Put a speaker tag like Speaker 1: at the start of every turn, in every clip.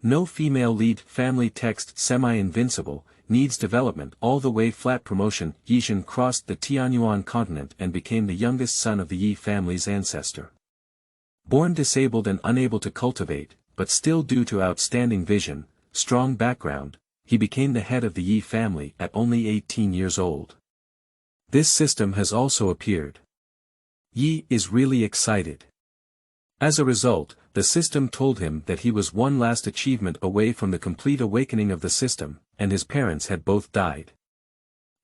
Speaker 1: No female lead family text semi-invincible, needs development all the way flat promotion. Ye Zhen crossed the Tianyuan continent and became the youngest son of the Ye family's ancestor. Born disabled and unable to cultivate, but still due to outstanding vision, strong background, he became the head of the Ye family at only 18 years old. This system has also appeared. Ye is really excited. As a result, the system told him that he was one last achievement away from the complete awakening of the system, and his parents had both died.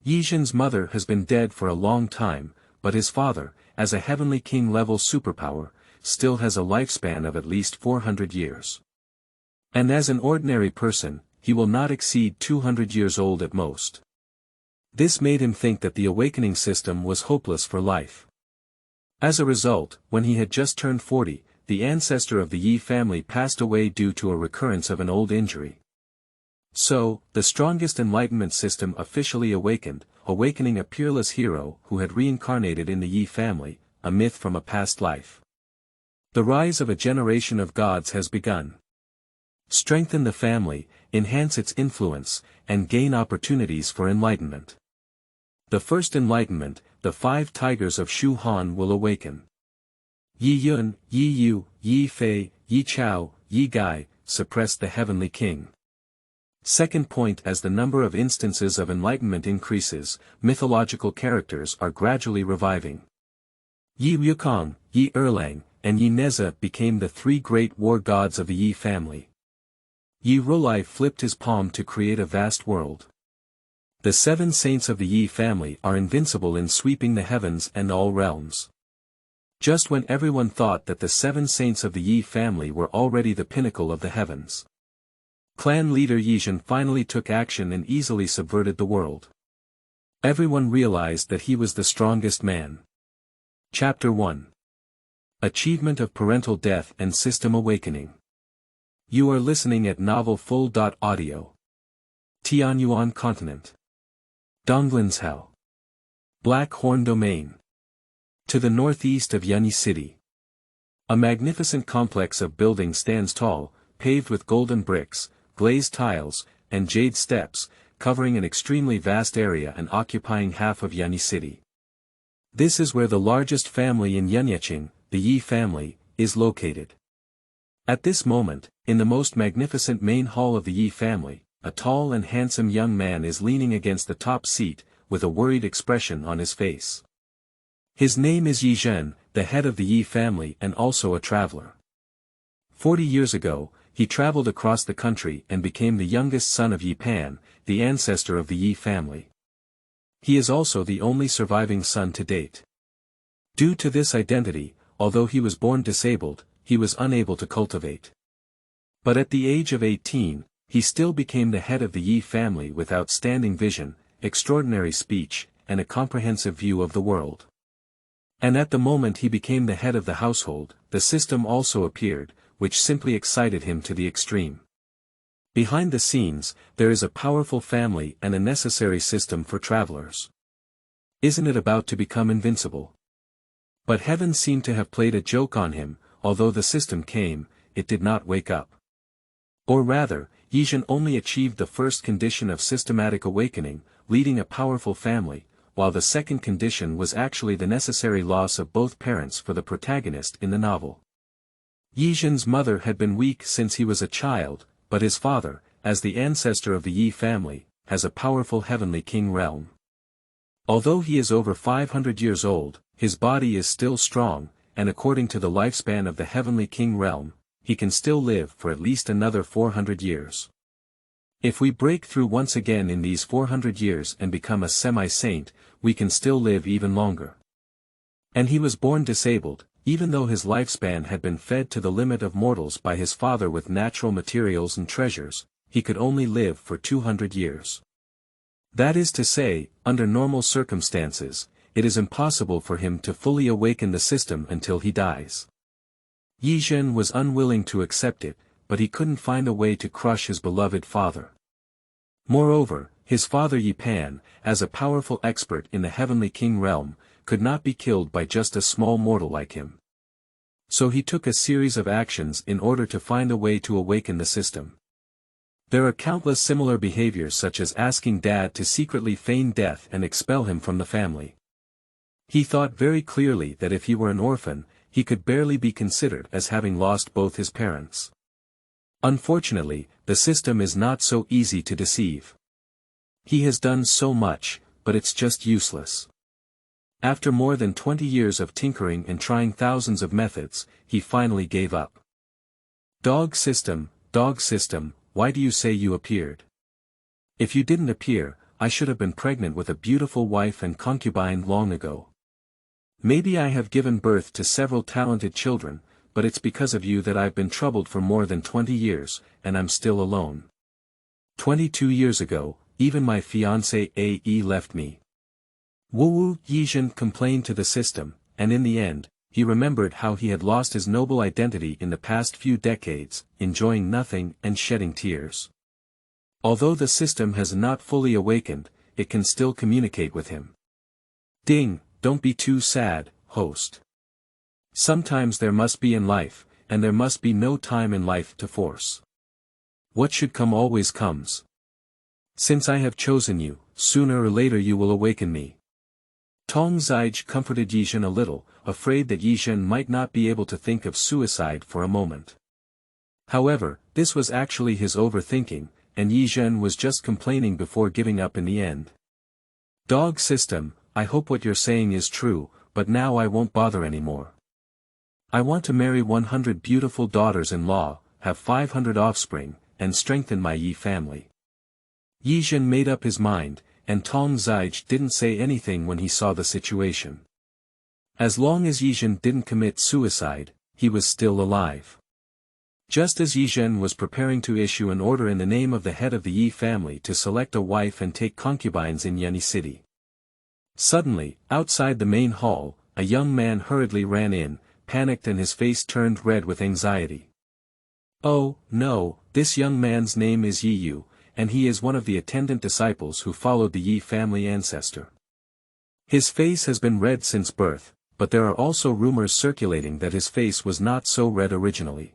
Speaker 1: Ye Zhen's mother has been dead for a long time, but his father, as a heavenly king-level superpower, still has a lifespan of at least 400 years. And as an ordinary person, he will not exceed 200 years old at most. This made him think that the awakening system was hopeless for life. As a result, when he had just turned 40, the ancestor of the Ye family passed away due to a recurrence of an old injury. So, the strongest enlightenment system officially awakened, awakening a peerless hero who had reincarnated in the Ye family, a myth from a past life. The rise of a generation of gods has begun. Strengthen the family, enhance its influence, and gain opportunities for enlightenment. The first enlightenment, the 5 tigers of Shu Han will awaken. Ye Yun, Ye Yu, Ye Fei, Ye Chao, Ye Gai, suppressed the heavenly king. Second point, as the number of instances of enlightenment increases, mythological characters are gradually reviving. Ye Wukong, Ye Erlang, and Ye Nezha became the 3 great war gods of the Ye family. Ye Rolai flipped his palm to create a vast world. The 7 saints of the Ye family are invincible in sweeping the heavens and all realms. Just when everyone thought that the 7 saints of the Ye family were already the pinnacle of the heavens, clan leader Ye Zhen finally took action and easily subverted the world. Everyone realized that he was the strongest man. Chapter 1. Achievement of Parental Death and System Awakening. You are listening at Novel Full.audio. Tianyuan Continent. Donglingxiu. Black Horn Domain. To the northeast of Yunhe City. A magnificent complex of buildings stands tall, paved with golden bricks, glazed tiles, and jade steps, covering an extremely vast area and occupying half of Yunhe City. This is where the largest family in Yunhe, the Ye family, is located. At this moment, in the most magnificent main hall of the Ye family, a tall and handsome young man is leaning against the top seat, with a worried expression on his face. His name is Ye Zhen, the head of the Ye family and also a traveler. 40 years ago, he traveled across the country and became the youngest son of Ye Pan, the ancestor of the Ye family. He is also the only surviving son to date. Due to this identity, although he was born disabled, he was unable to cultivate. But at the age of 18, he still became the head of the Ye family with outstanding vision, extraordinary speech, and a comprehensive view of the world. And at the moment he became the head of the household, the system also appeared, which simply excited him to the extreme. Behind the scenes, there is a powerful family and a necessary system for travelers. Isn't it about to become invincible? But heaven seemed to have played a joke on him. Although the system came, it did not wake up. Or rather, Ye Zhen only achieved the first condition of systematic awakening, leading a powerful family, while the second condition was actually the necessary loss of both parents for the protagonist in the novel. Ye Zhen's mother had been weak since he was a child, but his father, as the ancestor of the Ye family, has a powerful heavenly king realm. Although he is over 500 years old, his body is still strong, and according to the lifespan of the heavenly king realm, he can still live for at least another 400 years. If we break through once again in these 400 years and become a semi-saint, we can still live even longer. And he was born disabled, even though his lifespan had been fed to the limit of mortals by his father with natural materials and treasures, he could only live for 200 years. That is to say, under normal circumstances, it is impossible for him to fully awaken the system until he dies. Ye Zhen was unwilling to accept it, but he couldn't find a way to crush his beloved father. Moreover, his father Ye Pan, as a powerful expert in the heavenly king realm, could not be killed by just a small mortal like him. So he took a series of actions in order to find a way to awaken the system. There are countless similar behaviors such as asking Dad to secretly feign death and expel him from the family. He thought very clearly that if he were an orphan, he could barely be considered as having lost both his parents. Unfortunately, the system is not so easy to deceive. He has done so much, but it's just useless. After more than 20 years of tinkering and trying thousands of methods, he finally gave up. Dog system, why do you say you appeared? If you didn't appear, I should have been pregnant with a beautiful wife and concubine long ago. Maybe I have given birth to several talented children, but it's because of you that I've been troubled for more than 20 years, and I'm still alone. 22 years ago, even my fiancée Ye left me. Huohuo Ye Zhen complained to the system, and in the end, he remembered how he had lost his noble identity in the past few decades, enjoying nothing and shedding tears. Although the system has not fully awakened, it can still communicate with him. Ding, don't be too sad, host. Sometimes there must be in life, and there must be no time in life to force. What should come always comes. Since I have chosen you, sooner or later you will awaken me. Tong Zige comforted Ye Zhen a little, afraid that Ye Zhen might not be able to think of suicide for a moment. However, this was actually his overthinking, and Ye Zhen was just complaining before giving up in the end. Dog system, I hope what you're saying is true, but now I won't bother anymore. I want to marry 100 beautiful daughters-in-law, have 500 offspring, and strengthen my Ye family. Ye Zhen made up his mind, and Tong Zige didn't say anything when he saw the situation. As long as Ye Zhen didn't commit suicide, he was still alive. Just as Ye Zhen was preparing to issue an order in the name of the head of the Ye family to select a wife and take concubines in Yunhe city. Suddenly, outside the main hall, a young man hurriedly ran in, panicked and his face turned red with anxiety. Oh, no, this young man's name is Ye, and he is one of the attendant disciples who followed the Ye family ancestor. His face has been red since birth, but there are also rumors circulating that his face was not so red originally.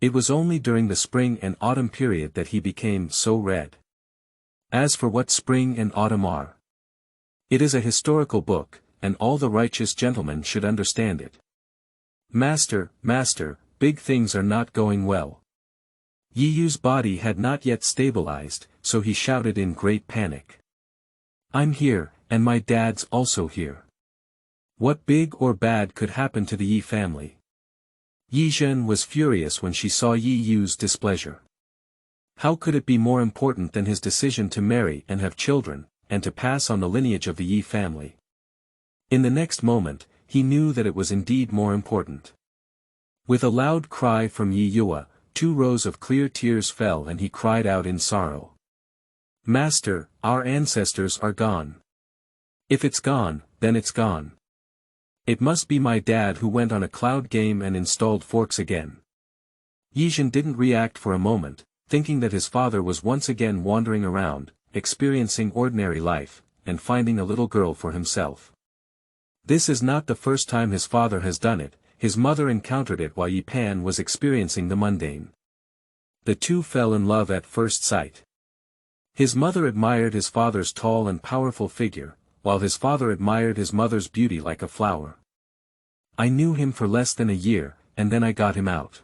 Speaker 1: It was only during the spring and autumn period that he became so red. As for what spring and autumn are, it is a historical book, and all the righteous gentlemen should understand it. Master, big things are not going well. Ye's body had not yet stabilized, so he shouted in great panic. I'm here, and my dad's also here. What big or bad could happen to the Ye family? Ye Zhen was furious when she saw Ye's displeasure. How could it be more important than his decision to marry and have children, and to pass on the lineage of the Ye family? In the next moment, he knew that it was indeed more important. With a loud cry from Ye, 2 rows of clear tears fell and he cried out in sorrow. Master, our ancestors are gone. If it's gone, then it's gone. It must be my dad who went on a cloud game and installed forks again. Ye Zhen didn't react for a moment, thinking that his father was once again wandering around, experiencing ordinary life, and finding a little girl for himself. This is not the first time his father has done it. His mother encountered it while Ye Pan was experiencing the mundane. The two fell in love at first sight. His mother admired his father's tall and powerful figure, while his father admired his mother's beauty like a flower. I knew him for less than a year, and then I got him out.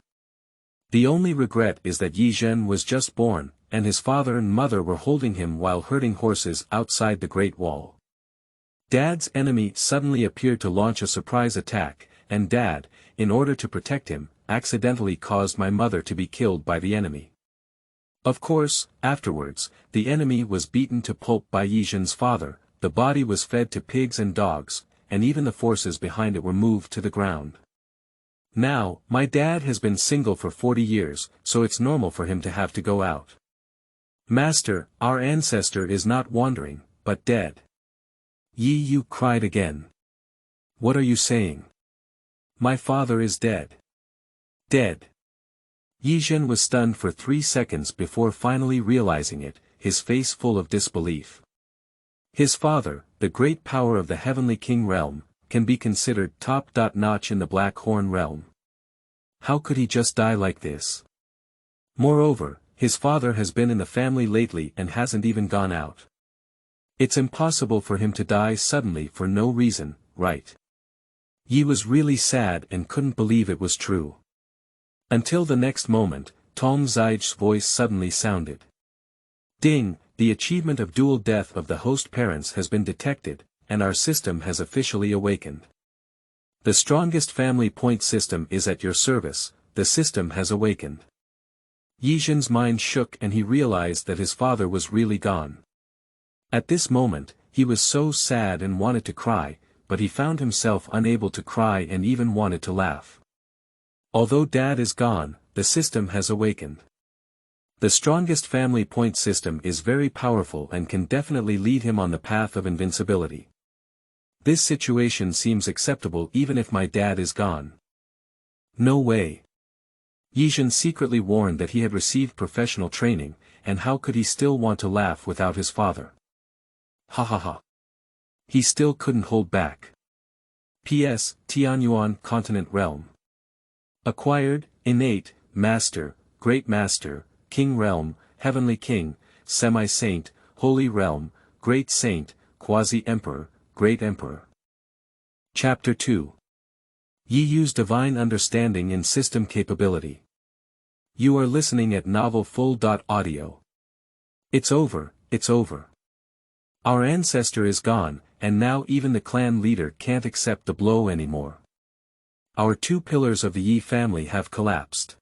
Speaker 1: The only regret is that Ye Zhen was just born, and his father and mother were holding him while herding horses outside the Great Wall. Dad's enemy suddenly appeared to launch a surprise attack, and Dad, in order to protect him, accidentally caused my mother to be killed by the enemy. Of course, afterwards, the enemy was beaten to pulp by Ye Zhen's father, the body was fed to pigs and dogs, and even the forces behind it were moved to the ground. Now, my dad has been single for 40 years, so it's normal for him to have to go out. Master, our ancestor is not wandering, but dead. Ye cried again. What are you saying? My father is dead. Dead. Ye Zhen was stunned for 3 seconds before finally realizing it, his face full of disbelief. His father, the great power of the heavenly king realm, can be considered top-notch in the Black Horn realm. How could he just die like this? Moreover, His father has been in the family lately and hasn't even gone out. It's impossible for him to die suddenly for no reason, right? Ye was really sad and couldn't believe it was true. Until the next moment, Tong Zai's voice suddenly sounded. Ding, the achievement of dual death of the host parents has been detected, and our system has officially awakened. The strongest family point system is at your service, the system has awakened. Ye Zhen's mind shook and he realized that his father was really gone. At this moment, he was so sad and wanted to cry, but he found himself unable to cry and even wanted to laugh. Although Dad is gone, the system has awakened. The strongest family point system is very powerful and can definitely lead him on the path of invincibility. This situation seems acceptable even if my dad is gone. No way. Ye Zhen secretly warned that he had received professional training, and how could he still want to laugh without his father? Ha ha ha. He still couldn't hold back. P.S. Tianyuan continent realm. Acquired, innate, master, great master, king realm, heavenly king, semi-saint, holy realm, great saint, quasi-emperor, great emperor. Chapter 2. Ye use divine understanding in system capability. You are listening at novel full.audio. It's over, it's over. Our ancestor is gone, and now even the clan leader can't accept the blow anymore. Our two pillars of the Ye family have collapsed.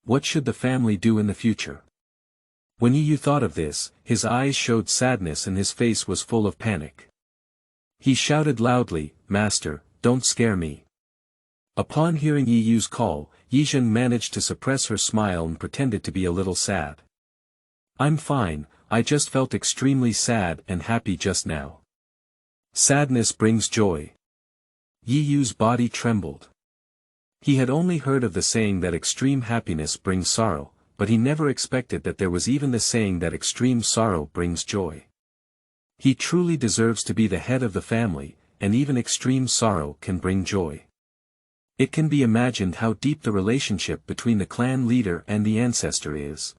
Speaker 1: What should the family do in the future? When Ye thought of this, his eyes showed sadness and his face was full of panic. He shouted loudly, "Master, don't scare me." Upon hearing Ye Yu's call, Ye Zhen managed to suppress her smile and pretended to be a little sad. "I'm fine, I just felt extremely sad and happy just now." Sadness brings joy. Ye Yu's body trembled. He had only heard of the saying that extreme happiness brings sorrow, but he never expected that there was even the saying that extreme sorrow brings joy. He truly deserves to be the head of the family, and even extreme sorrow can bring joy. It can be imagined how deep the relationship between the clan leader and the ancestor is.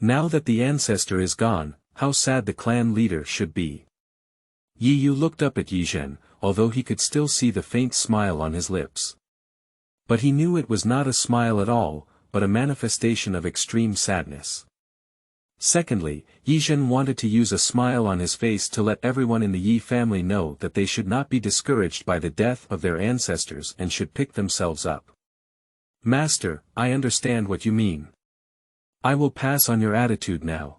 Speaker 1: Now that the ancestor is gone, how sad the clan leader should be. Ye Yu looked up at Ye Zhen, although he could still see the faint smile on his lips. But he knew it was not a smile at all, but a manifestation of extreme sadness. Secondly, Ye Zhen wanted to use a smile on his face to let everyone in the Ye family know that they should not be discouraged by the death of their ancestors and should pick themselves up. "Master, I understand what you mean. I will pass on your attitude now."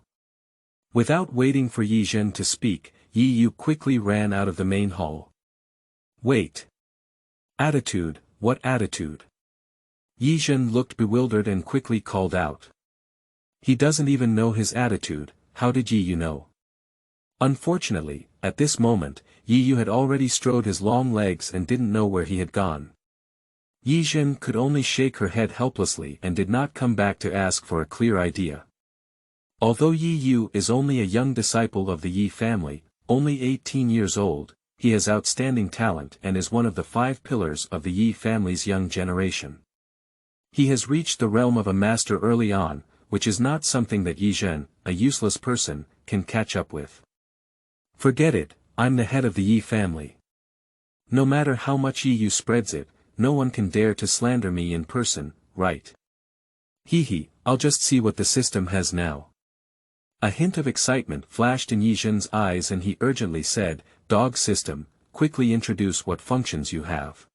Speaker 1: Without waiting for Ye Zhen to speak, Ye Yu quickly ran out of the main hall. "Wait. Attitude, what attitude?" Ye Zhen looked bewildered and quickly called out. "He doesn't even know his attitude, how did Ye Yu know?" Unfortunately, at this moment, Ye Yu had already strode his long legs and didn't know where he had gone. Ye Zhen could only shake her head helplessly and did not come back to ask for a clear idea. Although Ye Yu is only a young disciple of the Ye family, only 18 years old, he has outstanding talent and is one of the 5 pillars of the Ye family's young generation. He has reached the realm of a master early on, which is not something that Ye Zhen, a useless person, can catch up with. "Forget it, I'm the head of the Ye family. No matter how much Ye Yu spreads it, no one can dare to slander me in person, right? I'll just see what the system has now." A hint of excitement flashed in Ye Zhen's eyes and he urgently said, "Dog system, quickly introduce what functions you have."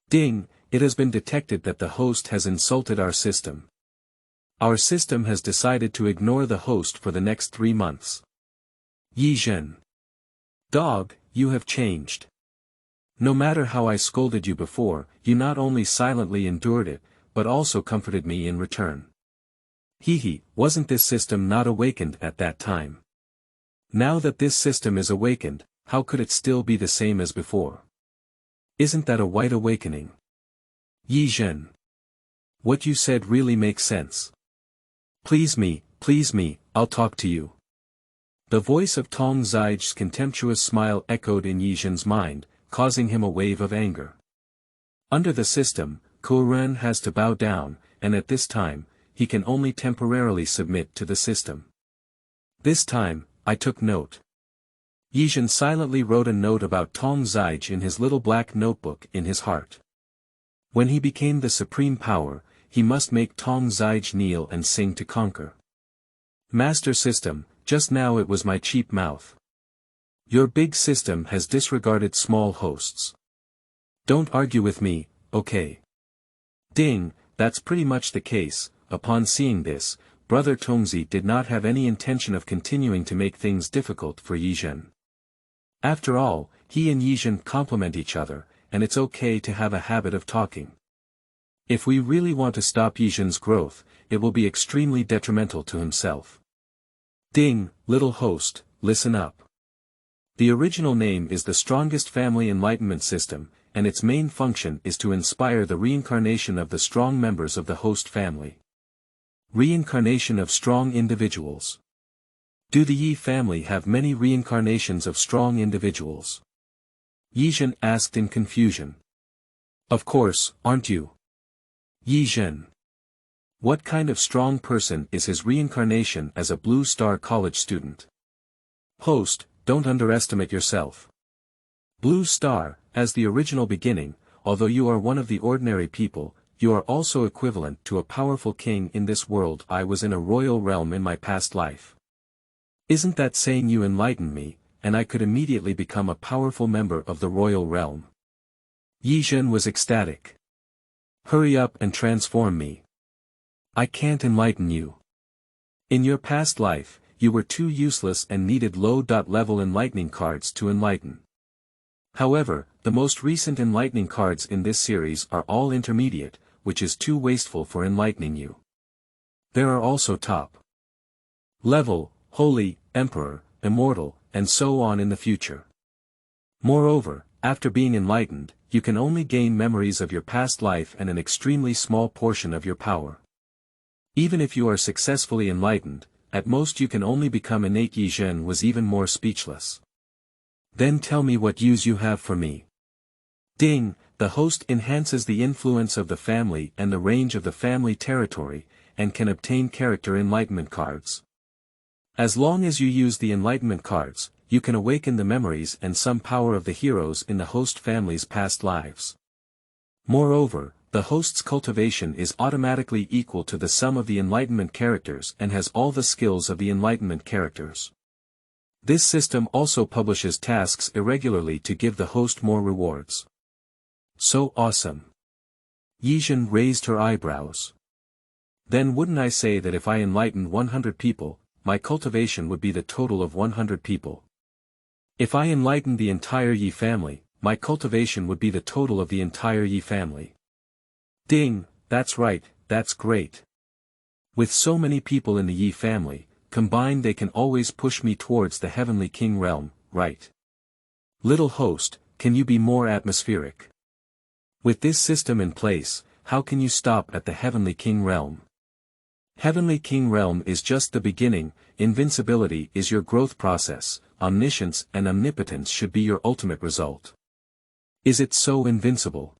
Speaker 1: "Ding, it has been detected that the host has insulted our system. Our system has decided to ignore the host for the next 3 months. Ye Zhen. Dog, you have changed. No matter how I scolded you before, you not only silently endured it, but also comforted me in return. Wasn't this system not awakened at that time? Now that this system is awakened, how could it still be the same as before? Isn't that a white awakening? Ye Zhen. What you said really makes sense. Please me, I'll talk to you." The voice of Tong Zai's contemptuous smile echoed in Ye Zhen's mind, causing him a wave of anger. Under the system, Kuren has to bow down, and at this time, he can only temporarily submit to the system. This time, I took note. Ye Zhen silently wrote a note about Tongzai in his little black notebook in his heart. When he became the supreme power, he must make Tongzai kneel and sing to conquer. Master system, just now it was my cheap mouth. Your big system has disregarded small hosts. Don't argue with me, okay? Ding, that's pretty much the case. Upon seeing this, Brother Tongzi did not have any intention of continuing to make things difficult for Ye Zhen. After all, he and Ye Zhen complement each other, and it's okay to have a habit of talking. If we really want to stop Ye Zhen's growth, it will be extremely detrimental to himself. Ding, little host, listen up. The original name is the strongest family enlightenment system, and its main function is to inspire the reincarnation of the strong members of the host family. Reincarnation of strong individuals. Do the Ye family have many reincarnations of strong individuals? Ye Zhen asked in confusion. Of course, aren't you? Ye Zhen. What kind of strong person is his reincarnation as a Blue Star College student? Host, don't underestimate yourself. Blue Star, as the original beginning, although you are one of the ordinary people, you are also equivalent to a powerful king in this world. I was in a royal realm in my past life. Isn't that saying you enlightened me, and I could immediately become a powerful member of the royal realm? Ye Zhen was ecstatic. Hurry up and transform me. I can't enlighten you. In your past life, you were too useless and needed low-level enlightening cards to enlighten. However, the most recent enlightening cards in this series are all intermediate, which is too wasteful for enlightening you. There are also top level, holy, emperor, immortal, and so on in the future. Moreover, after being enlightened, you can only gain memories of your past life and an extremely small portion of your power. Even if you are successfully enlightened, at most you can only become innate. Ye Zhen was even more speechless. Then tell me what use you have for me. Ding, the host enhances the influence of the family and the range of the family territory, and can obtain character enlightenment cards. As long as you use the enlightenment cards, you can awaken the memories and some power of the heroes in the host family's past lives. Moreover, the host's cultivation is automatically equal to the sum of the enlightenment characters and has all the skills of the enlightenment characters. This system also publishes tasks irregularly to give the host more rewards. So awesome. Ye Zhen raised her eyebrows. Then wouldn't I say that if I enlightened 100 people, my cultivation would be the total of 100 people. If I enlightened the entire Ye family, my cultivation would be the total of the entire Ye family. Ding, that's right, that's great. With so many people in the Ye family, combined they can always push me towards the heavenly king realm, right? Little host, can you be more atmospheric? With this system in place, how can you stop at the heavenly king realm? Heavenly king realm is just the beginning. Invincibility is your growth process, omniscience and omnipotence should be your ultimate result. Is it so invincible?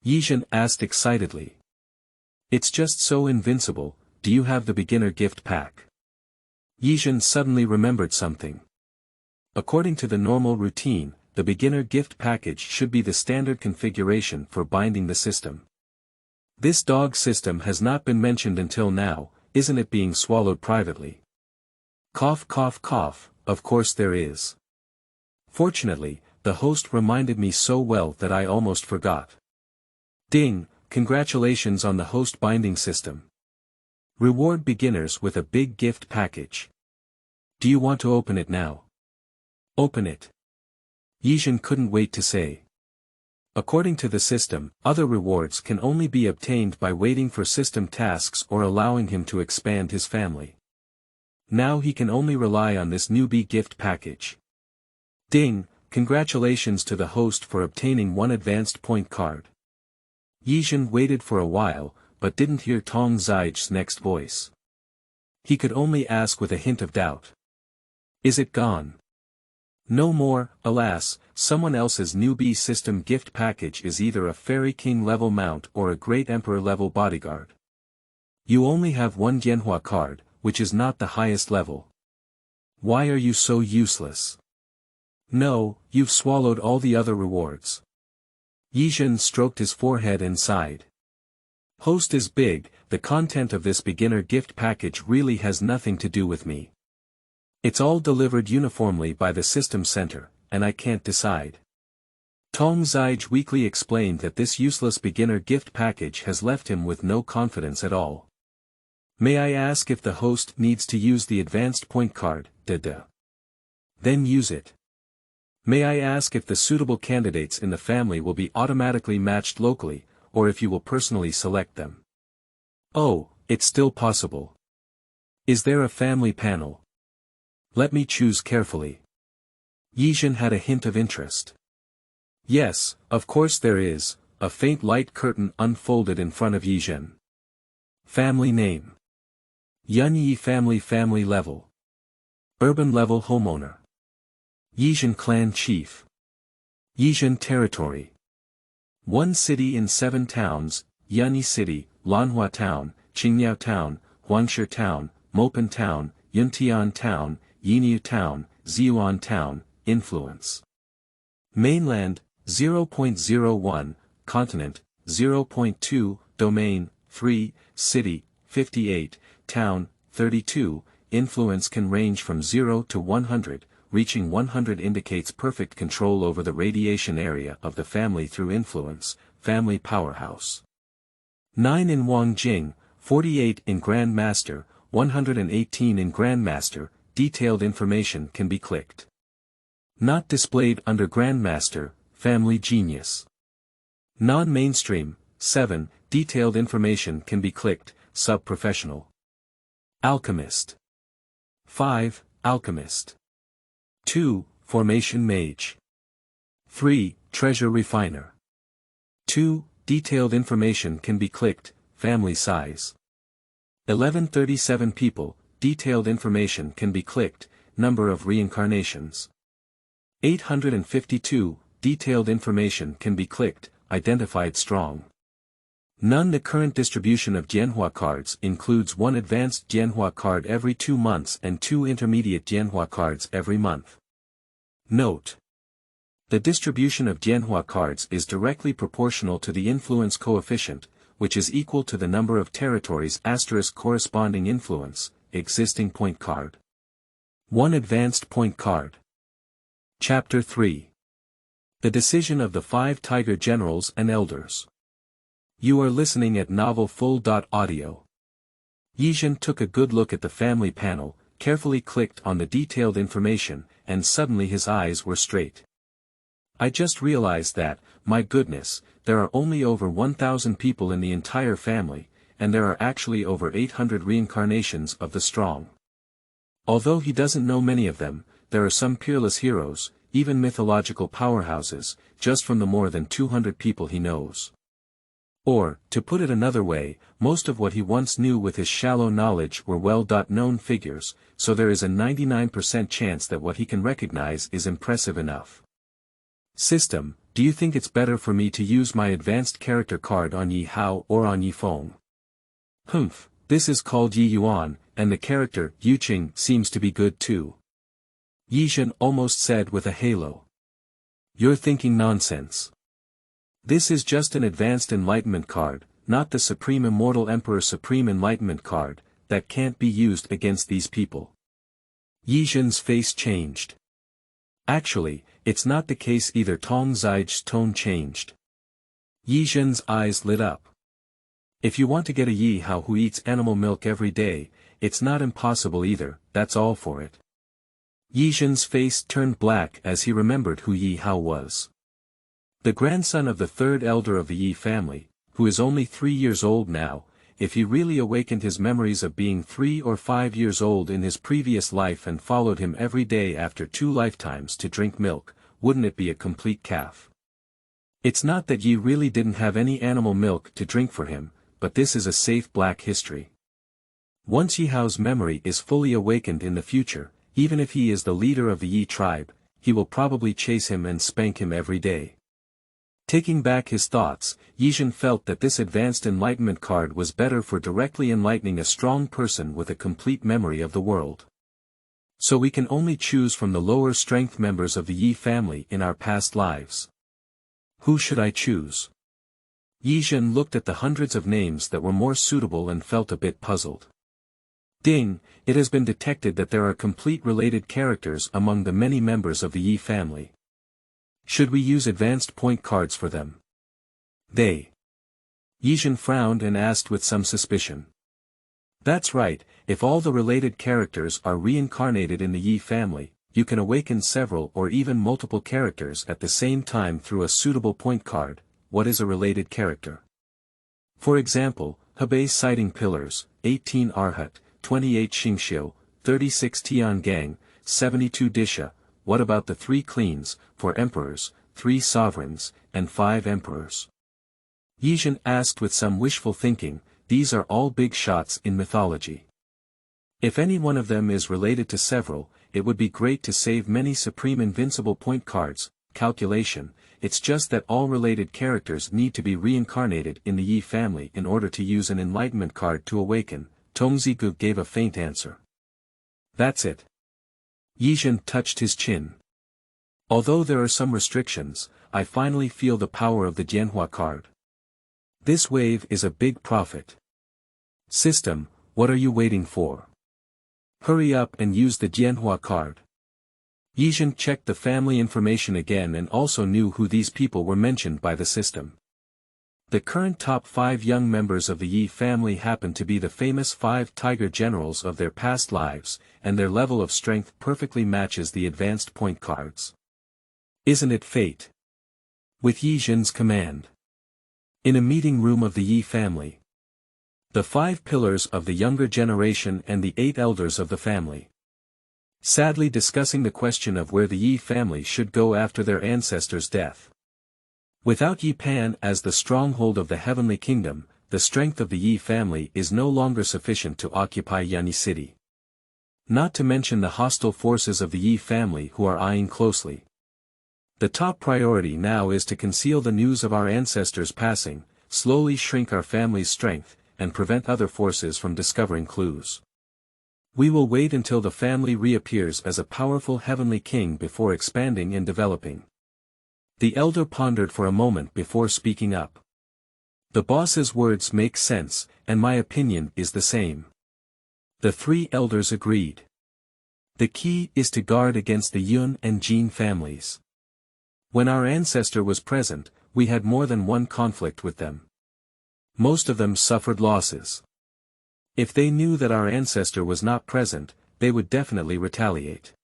Speaker 1: Ye Zhen asked excitedly. It's just so invincible. Do you have the beginner gift pack? Ye Zhen suddenly remembered something. According to the normal routine, the beginner gift package should be the standard configuration for binding the system. This dog system has not been mentioned until now, isn't it being swallowed privately? Cough cough cough, of course there is. Fortunately, the host reminded me so well that I almost forgot. Ding, congratulations on the host binding system. Reward beginners with a big gift package. Do you want to open it now? Open it. Ye Zhen couldn't wait to say. According to the system, other rewards can only be obtained by waiting for system tasks or allowing him to expand his family. Now he can only rely on this newbie gift package. Ding, congratulations to the host for obtaining one advanced point card. Ye Zhen waited for a while, but didn't hear Tong Zai's next voice. He could only ask with a hint of doubt. Is it gone? No more, alas, someone else's newbie system gift package is either a Fairy King level mount or a Great Emperor level bodyguard. You only have one Jianhua card, which is not the highest level. Why are you so useless? No, you've swallowed all the other rewards. Ye Zhen stroked his forehead and sighed. Host is big, the content of this beginner gift package really has nothing to do with me. It's all delivered uniformly by the system center, and I can't decide. Tong Zijie weakly explained that this useless beginner gift package has left him with no confidence at all. May I ask if the host needs to use the advanced point card, DE? Then use it. May I ask if the suitable candidates in the family will be automatically matched locally, or if you will personally select them? Oh, it's still possible. Is there a family panel? Let me choose carefully. Ye Zhen had a hint of interest. Yes, of course there is, a faint light curtain unfolded in front of Ye Zhen. Family name. Yunhe family level. Urban level homeowner. Ye Zhen clan chief. Ye Zhen territory. 1 city in 7 towns, Yunhe City, Lanhua Town, Qingyao Town, Huangshi Town, Mopan Town, Yuntian Town, Yinyu Town, Ziyuan Town, influence. Mainland, 0.01, continent, 0.2, domain, 3, city, 58, town, 32, influence can range from 0 to 100, reaching 100 indicates perfect control over the radiation area of the family through influence, family powerhouse. 9 in Wang Jing, 48 in Grand Master, 118 in Grand Master, detailed information can be clicked. Not displayed under Grand Master, family genius. Non-mainstream, 7, detailed information can be clicked, sub-professional. Alchemist. 5, alchemist. 2, formation mage. 3, treasure refiner. 2, detailed information can be clicked, family size. 1137 people, detailed information can be clicked, number of reincarnations. 852, detailed information can be clicked, identified strong. None. The current distribution of Jianhua cards includes 1 advanced Jianhua card every 2 months and 2 intermediate Jianhua cards every month. Note: the distribution of Jianhua cards is directly proportional to the influence coefficient, which is equal to the number of territories * corresponding influence, existing point card. 1 advanced point card. Chapter 3. The decision of the 5 Tiger Generals and Elders. You are listening at Novel Full.audio. Ye Zhen took a good look at the family panel, carefully clicked on the detailed information, and suddenly his eyes were straight. I just realized that, my goodness, there are only over 1,000 people in the entire family, and there are actually over 800 reincarnations of the strong. Although he doesn't know many of them, there are some peerless heroes, even mythological powerhouses, just from the more than 200 people he knows. Or, to put it another way, most of what he once knew with his shallow knowledge were well-known figures, so there is a 99% chance that what he can recognize is impressive enough. System, do you think it's better for me to use my advanced character card on Ye Hao or on Ye Feng? Humph, this is called Ye Yuan, and the character Yu Qing seems to be good too. Ye Zhen almost said with a halo. You're thinking nonsense. This is just an advanced enlightenment card, not the Supreme Immortal Emperor Supreme Enlightenment card, that can't be used against these people. Ye Zhen's face changed. Actually, it's not the case either. Tong Zijie's tone changed. Ye Zhen's eyes lit up. If you want to get a Ye Hao who eats animal milk every day, it's not impossible either, that's all for it. Ye Zhen's face turned black as he remembered who Ye Hao was. The grandson of the 3rd elder of the Ye family, who is only 3 years old now. If he really awakened his memories of being 3 or 5 years old in his previous life and followed him every day after 2 lifetimes to drink milk, wouldn't it be a complete calf? It's not that Ye really didn't have any animal milk to drink for him, but this is a safe black history. Once Ye Hao's memory is fully awakened in the future, even if he is the leader of the Ye tribe, he will probably chase him and spank him every day. Taking back his thoughts, Ye Zhen felt that this advanced enlightenment card was better for directly enlightening a strong person with a complete memory of the world. So we can only choose from the lower strength members of the Ye family in our past lives. Who should I choose? Ye Zhen looked at the hundreds of names that were more suitable and felt a bit puzzled. Ding, it has been detected that there are complete related characters among the many members of the Ye family. Should we use advanced point cards for them? Ye Zhen frowned and asked with some suspicion. That's right, if all the related characters are reincarnated in the Ye family, you can awaken several or even multiple characters at the same time through a suitable point card. What is a related character? For example, Hebei Sighting Pillars, 18 Arhat, 28 Xingxiu, 36 Tianyuan, 72 Disha. What about the 3 Cleans, 4 Emperors, 3 Sovereigns, and 5 Emperors? Ye Zhen asked with some wishful thinking. These are all big shots in mythology. If any one of them is related to several, it would be great to save many supreme invincible point cards. Calculation, it's just that all related characters need to be reincarnated in the Ye family in order to use an enlightenment card to awaken. Tongzigu gave a faint answer. That's it. Ye Zhen touched his chin. Although there are some restrictions, I finally feel the power of the Jianhua card. This wave is a big profit. System, what are you waiting for? Hurry up and use the Jianhua card. Ye Zhen checked the family information again and also knew who these people were mentioned by the system. The current top 5 young members of the Ye family happen to be the famous 5 tiger generals of their past lives, and their level of strength perfectly matches the advanced point cards. Isn't it fate? With Ye Zhen's command. In a meeting room of the Ye family. The 5 pillars of the younger generation and the 8 elders of the family. Sadly discussing the question of where the Ye family should go after their ancestor's death. Without Ye Pan as the stronghold of the heavenly kingdom, the strength of the Ye family is no longer sufficient to occupy Yunhe city. Not to mention the hostile forces of the Ye family who are eyeing closely. The top priority now is to conceal the news of our ancestors' passing, slowly shrink our family's strength, and prevent other forces from discovering clues. We will wait until the family reappears as a powerful heavenly king before expanding and developing. The elder pondered for a moment before speaking up. The boss's words make sense, and my opinion is the same. The 3 elders agreed. The key is to guard against the Yun and Jin families. When our ancestor was present, we had more than one conflict with them. Most of them suffered losses. If they knew that our ancestor was not present, they would definitely retaliate.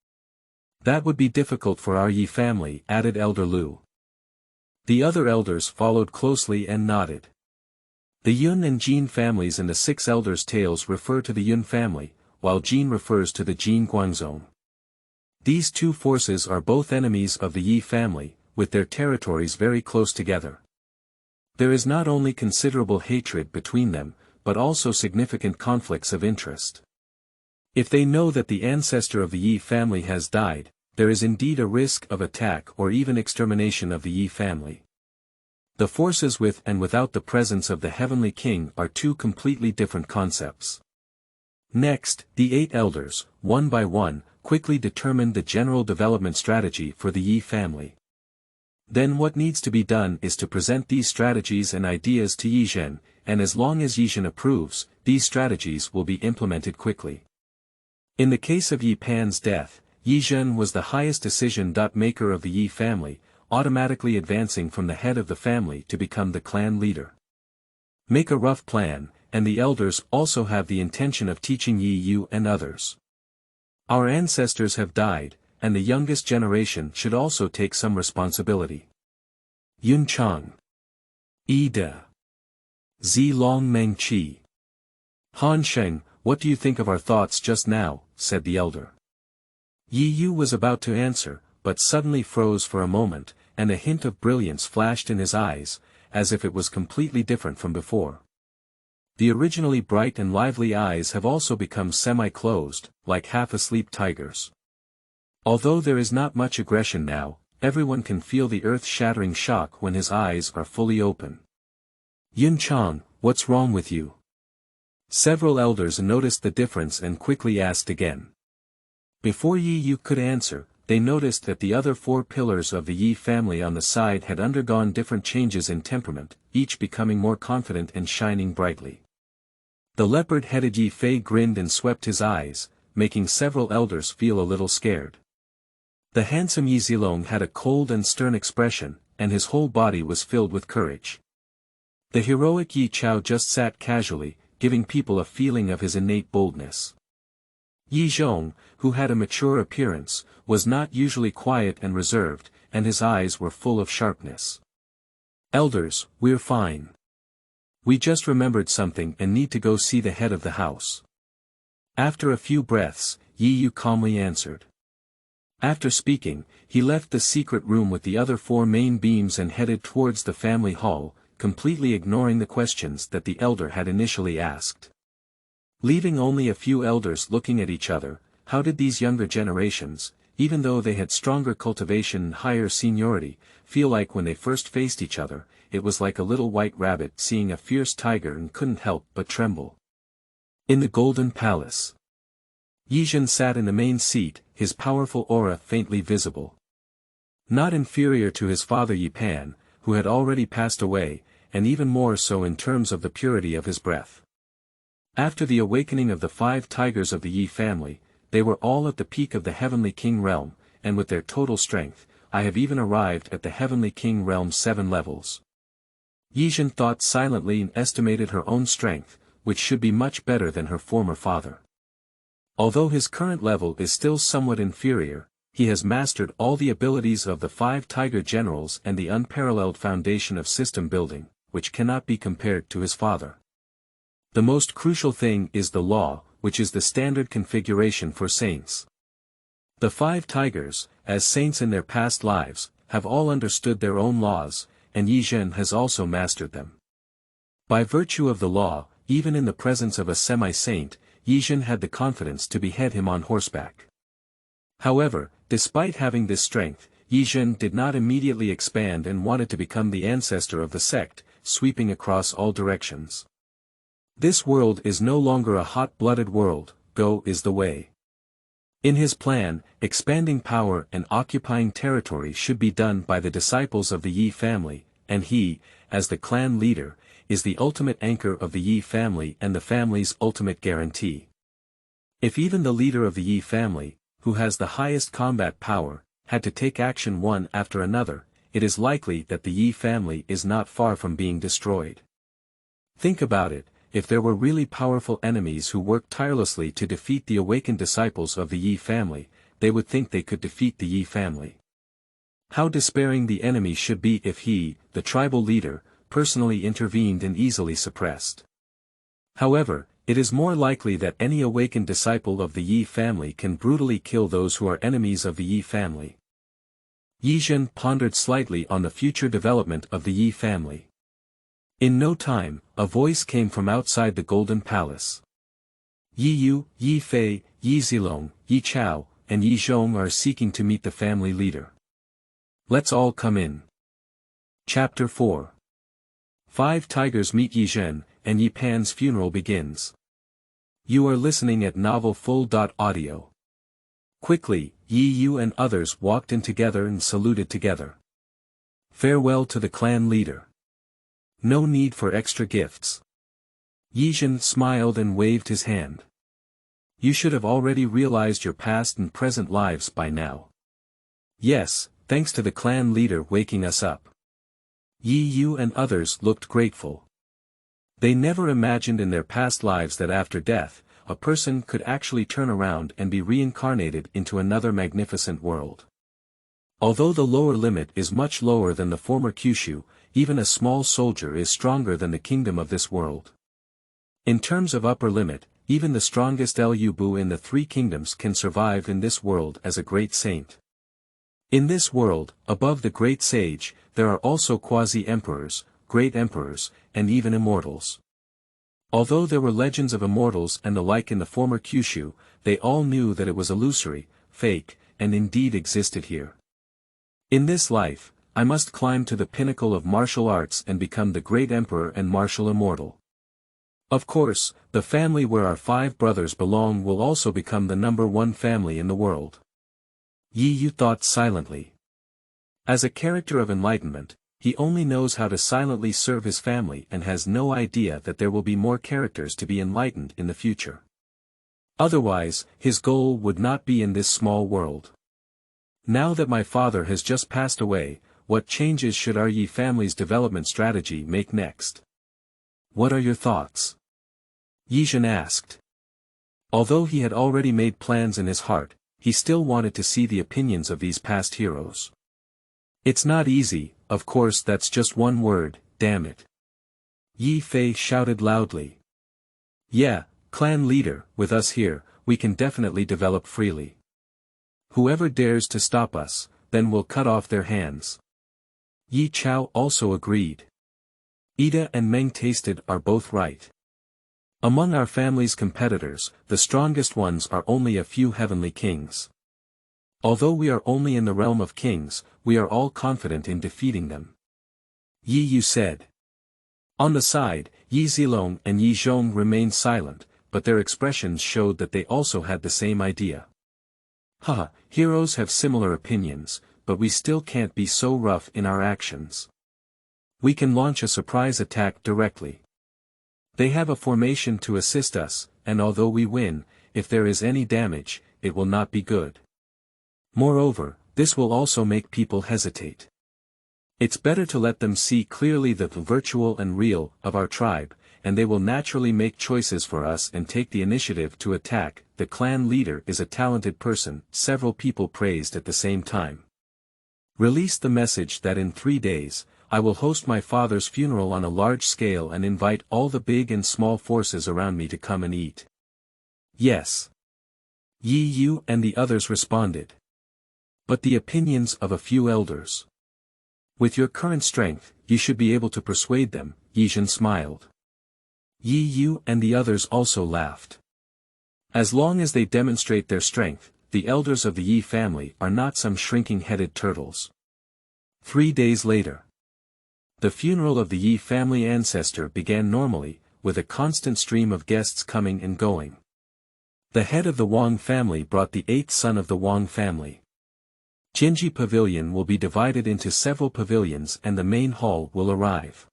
Speaker 1: That would be difficult for our Ye family, added Elder Lu. The other elders followed closely and nodded. The Yun and Jin families in the 6 elders' tales refer to the Yun family, while Jin refers to the Jin Guangzong. These 2 forces are both enemies of the Ye family, with their territories very close together. There is not only considerable hatred between them, but also significant conflicts of interest. If they know that the ancestor of the Ye family has died, there is indeed a risk of attack or even extermination of the Ye family. The forces with and without the presence of the heavenly king are 2 completely different concepts. Next, the 8 elders, one by one, quickly determined the general development strategy for the Ye family. Then what needs to be done is to present these strategies and ideas to Ye Zhen, and as long as Ye Zhen approves, these strategies will be implemented quickly. In the case of Ye Pan's death, Ye Zhen was the highest decision-maker of the Ye family, automatically advancing from the head of the family to become the clan leader. Make a rough plan, and the elders also have the intention of teaching Ye Yu and others. Our ancestors have died, and the youngest generation should also take some responsibility. Yun Chang. Ye De. Zilong Meng Qi. Han Sheng, what do you think of our thoughts just now, said the elder. Ye Yu was about to answer, but suddenly froze for a moment, and a hint of brilliance flashed in his eyes, as if it was completely different from before. The originally bright and lively eyes have also become semi-closed, like half-asleep tigers. Although there is not much aggression now, everyone can feel the earth-shattering shock when his eyes are fully open. Yin Chang, what's wrong with you? Several elders noticed the difference and quickly asked again. Before Ye Yu could answer, they noticed that the other 4 pillars of the Ye family on the side had undergone different changes in temperament, each becoming more confident and shining brightly. The leopard-headed Ye Fei grinned and swept his eyes, making several elders feel a little scared. The handsome Ye Zilong had a cold and stern expression, and his whole body was filled with courage. The heroic Ye Chao just sat casually, giving people a feeling of his innate boldness. Ye Zhong, who had a mature appearance, was not usually quiet and reserved, and his eyes were full of sharpness. Elders, we're fine. We just remembered something and need to go see the head of the house. After a few breaths, Ye Yu calmly answered. After speaking, he left the secret room with the other 4 main beams and headed towards the family hall, completely ignoring the questions that the elder had initially asked. Leaving only a few elders looking at each other, how did these younger generations, even though they had stronger cultivation and higher seniority, feel like when they first faced each other? It was like a little white rabbit seeing a fierce tiger and couldn't help but tremble. In the Golden Palace, Ye Zhen sat in the main seat, his powerful aura faintly visible. Not inferior to his father Ye Pan, who had already passed away, and even more so in terms of the purity of his breath. After the awakening of the 5 tigers of the Ye family, they were all at the peak of the Heavenly King realm, and with their total strength, I have even arrived at the Heavenly King realm's 7 levels. Ye Zhen thought silently and estimated her own strength, which should be much better than her former father. Although his current level is still somewhat inferior, he has mastered all the abilities of the 5 tiger generals and the unparalleled foundation of system building, which cannot be compared to his father. The most crucial thing is the law, which is the standard configuration for saints. The 5 tigers, as saints in their past lives, have all understood their own laws, and Ye Zhen has also mastered them. By virtue of the law, even in the presence of a semi-saint, Ye Zhen had the confidence to behead him on horseback. However, despite having this strength, Ye Zhen did not immediately expand and wanted to become the ancestor of the sect, sweeping across all directions. This world is no longer a hot-blooded world, go is the way. In his plan, expanding power and occupying territory should be done by the disciples of the Ye family, and he, as the clan leader, is the ultimate anchor of the Ye family and the family's ultimate guarantee. If even the leader of the Ye family, who has the highest combat power, had to take action one after another, it is likely that the Ye family is not far from being destroyed. Think about it. If there were really powerful enemies who worked tirelessly to defeat the awakened disciples of the Ye family, they would think they could defeat the Ye family. How despairing the enemy should be if he, the tribal leader, personally intervened and easily suppressed. However, it is more likely that any awakened disciple of the Ye family can brutally kill those who are enemies of the Ye family. Ye Zhen pondered slightly on the future development of the Ye family. In no time, a voice came from outside the Golden Palace. Ye Yu, Ye Fei, Ye Zilong, Ye Chao, and Ye Zhong are seeking to meet the family leader. Let's all come in. Chapter 4. 5 tigers meet Ye Zhen, and Ye Pan's funeral begins. You are listening at novel full.audio. Quickly, Ye Yu and others walked in together and saluted together. Farewell to the clan leader. No need for extra gifts. Ye Zhen smiled and waved his hand. You should have already realized your past and present lives by now. Yes, thanks to the clan leader waking us up. Ye Yu and others looked grateful. They never imagined in their past lives that after death, a person could actually turn around and be reincarnated into another magnificent world. Although the lower limit is much lower than the former Kyushu, even a small soldier is stronger than the kingdom of this world. In terms of upper limit, even the strongest Liu Bu in the 3 kingdoms can survive in this world as a great saint. In this world, above the great sage, there are also quasi-emperors, great emperors, and even immortals. Although there were legends of immortals and the like in the former Kyushu, they all knew that it was illusory, fake, and indeed existed here. In this life, I must climb to the pinnacle of martial arts and become the great emperor and martial immortal. Of course, the family where our 5 brothers belong will also become the #1 family in the world. Ye thought silently. As a character of enlightenment, he only knows how to silently serve his family and has no idea that there will be more characters to be enlightened in the future. Otherwise, his goal would not be in this small world. Now that my father has just passed away, what changes should our Ye family's development strategy make next? What are your thoughts? Ye Zhen asked. Although he had already made plans in his heart, he still wanted to see the opinions of these past heroes. It's not easy, of course that's just one word, damn it. Ye Fei shouted loudly. Yeah, clan leader, with us here, we can definitely develop freely. Whoever dares to stop us, then we'll cut off their hands. Ye Chao also agreed. Ida and Meng tasted are both right. Among our family's competitors, the strongest ones are only a few heavenly kings. Although we are only in the realm of kings, we are all confident in defeating them. Ye Yu said. On the side, Ye Zilong and Ye Zhen remained silent, but their expressions showed that they also had the same idea. Haha, heroes have similar opinions, but we still can't be so rough in our actions. We can launch a surprise attack directly. They have a formation to assist us, and although we win, if there is any damage, it will not be good. Moreover, this will also make people hesitate. It's better to let them see clearly the virtual and real of our tribe, and they will naturally make choices for us and take the initiative to attack. The clan leader is a talented person, several people praised at the same time. Release the message that in 3 days, I will host my father's funeral on a large scale and invite all the big and small forces around me to come and eat. Yes. Ye Yu and the others responded. But the opinions of a few elders. With your current strength, you should be able to persuade them, Ye Zhen smiled. Ye Yu and the others also laughed. As long as they demonstrate their strength, the elders of the Ye family are not some shrinking-headed turtles. 3 days later. The funeral of the Ye family ancestor began normally, with a constant stream of guests coming and going. The head of the Wang family brought the 8th son of the Wang family. Jinji Pavilion will be divided into several pavilions and the main hall will arrive.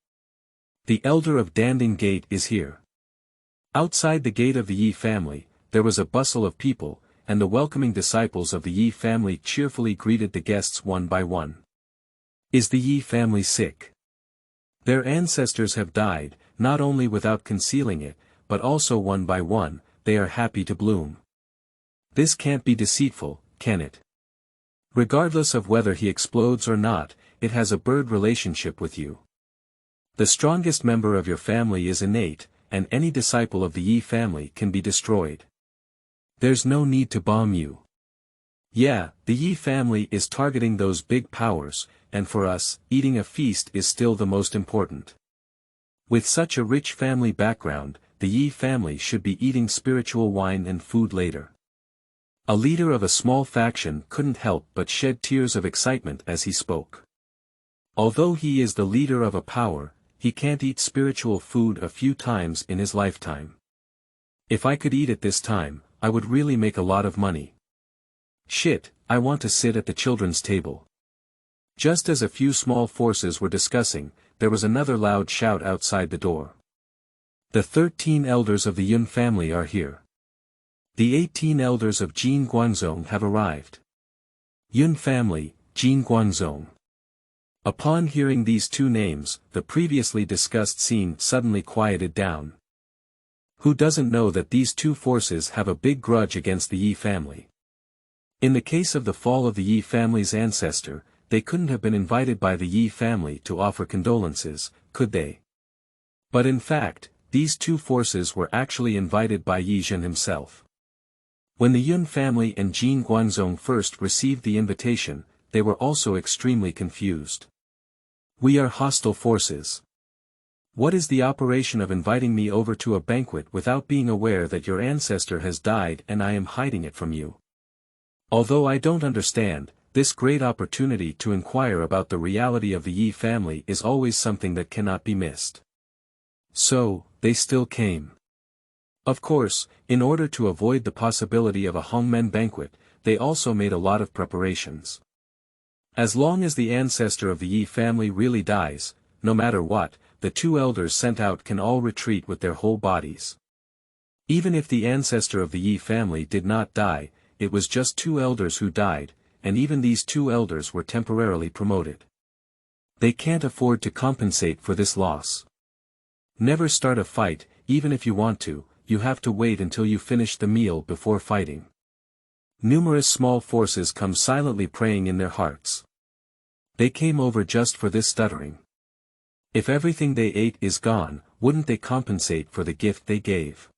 Speaker 1: The elder of Danding Gate is here. Outside the gate of the Ye family, there was a bustle of people, and the welcoming disciples of the Ye family cheerfully greeted the guests one by one. Is the Ye family sick? Their ancestors have died, not only without concealing it, but also one by one, they are happy to bloom. This can't be deceitful, can it? Regardless of whether he explodes or not, it has a bird relationship with you. The strongest member of your family is innate, and any disciple of the Ye family can be destroyed. There's no need to bomb you. Yeah, the Ye family is targeting those big powers, and for us, eating a feast is still the most important. With such a rich family background, the Ye family should be eating spiritual wine and food later. A leader of a small faction couldn't help but shed tears of excitement as he spoke. Although he is the leader of a power, he can't eat spiritual food a few times in his lifetime. If I could eat it this time, I would really make a lot of money. Shit, I want to sit at the children's table. Just as a few small forces were discussing, there was another loud shout outside the door. The 13 elders of the Yun family are here. The 18 elders of Jin Guangzong have arrived. Yun family, Jin Guangzong. Upon hearing these 2 names, the previously discussed scene suddenly quieted down. Who doesn't know that these 2 forces have a big grudge against the Ye family? In the case of the fall of the Ye family's ancestor, they couldn't have been invited by the Ye family to offer condolences, could they? But in fact, these 2 forces were actually invited by Ye Zhen himself. When the Yun family and Jin Guangzong first received the invitation, they were also extremely confused. We are hostile forces. What is the operation of inviting me over to a banquet without being aware that your ancestor has died and I am hiding it from you? Although I don't understand, this great opportunity to inquire about the reality of the Ye family is always something that cannot be missed. So, they still came. Of course, in order to avoid the possibility of a hongmen banquet, they also made a lot of preparations. As long as the ancestor of the Ye family really dies, no matter what, the two elders sent out can all retreat with their whole bodies. Even if the ancestor of the Ye family did not die, it was just two elders who died, and even these two elders were temporarily promoted. They can't afford to compensate for this loss. Never start a fight, even if you want to, you have to wait until you finish the meal before fighting. Numerous small forces come silently praying in their hearts. They came over just for this stuttering. If everything they ate is gone, wouldn't they compensate for the gift they gave?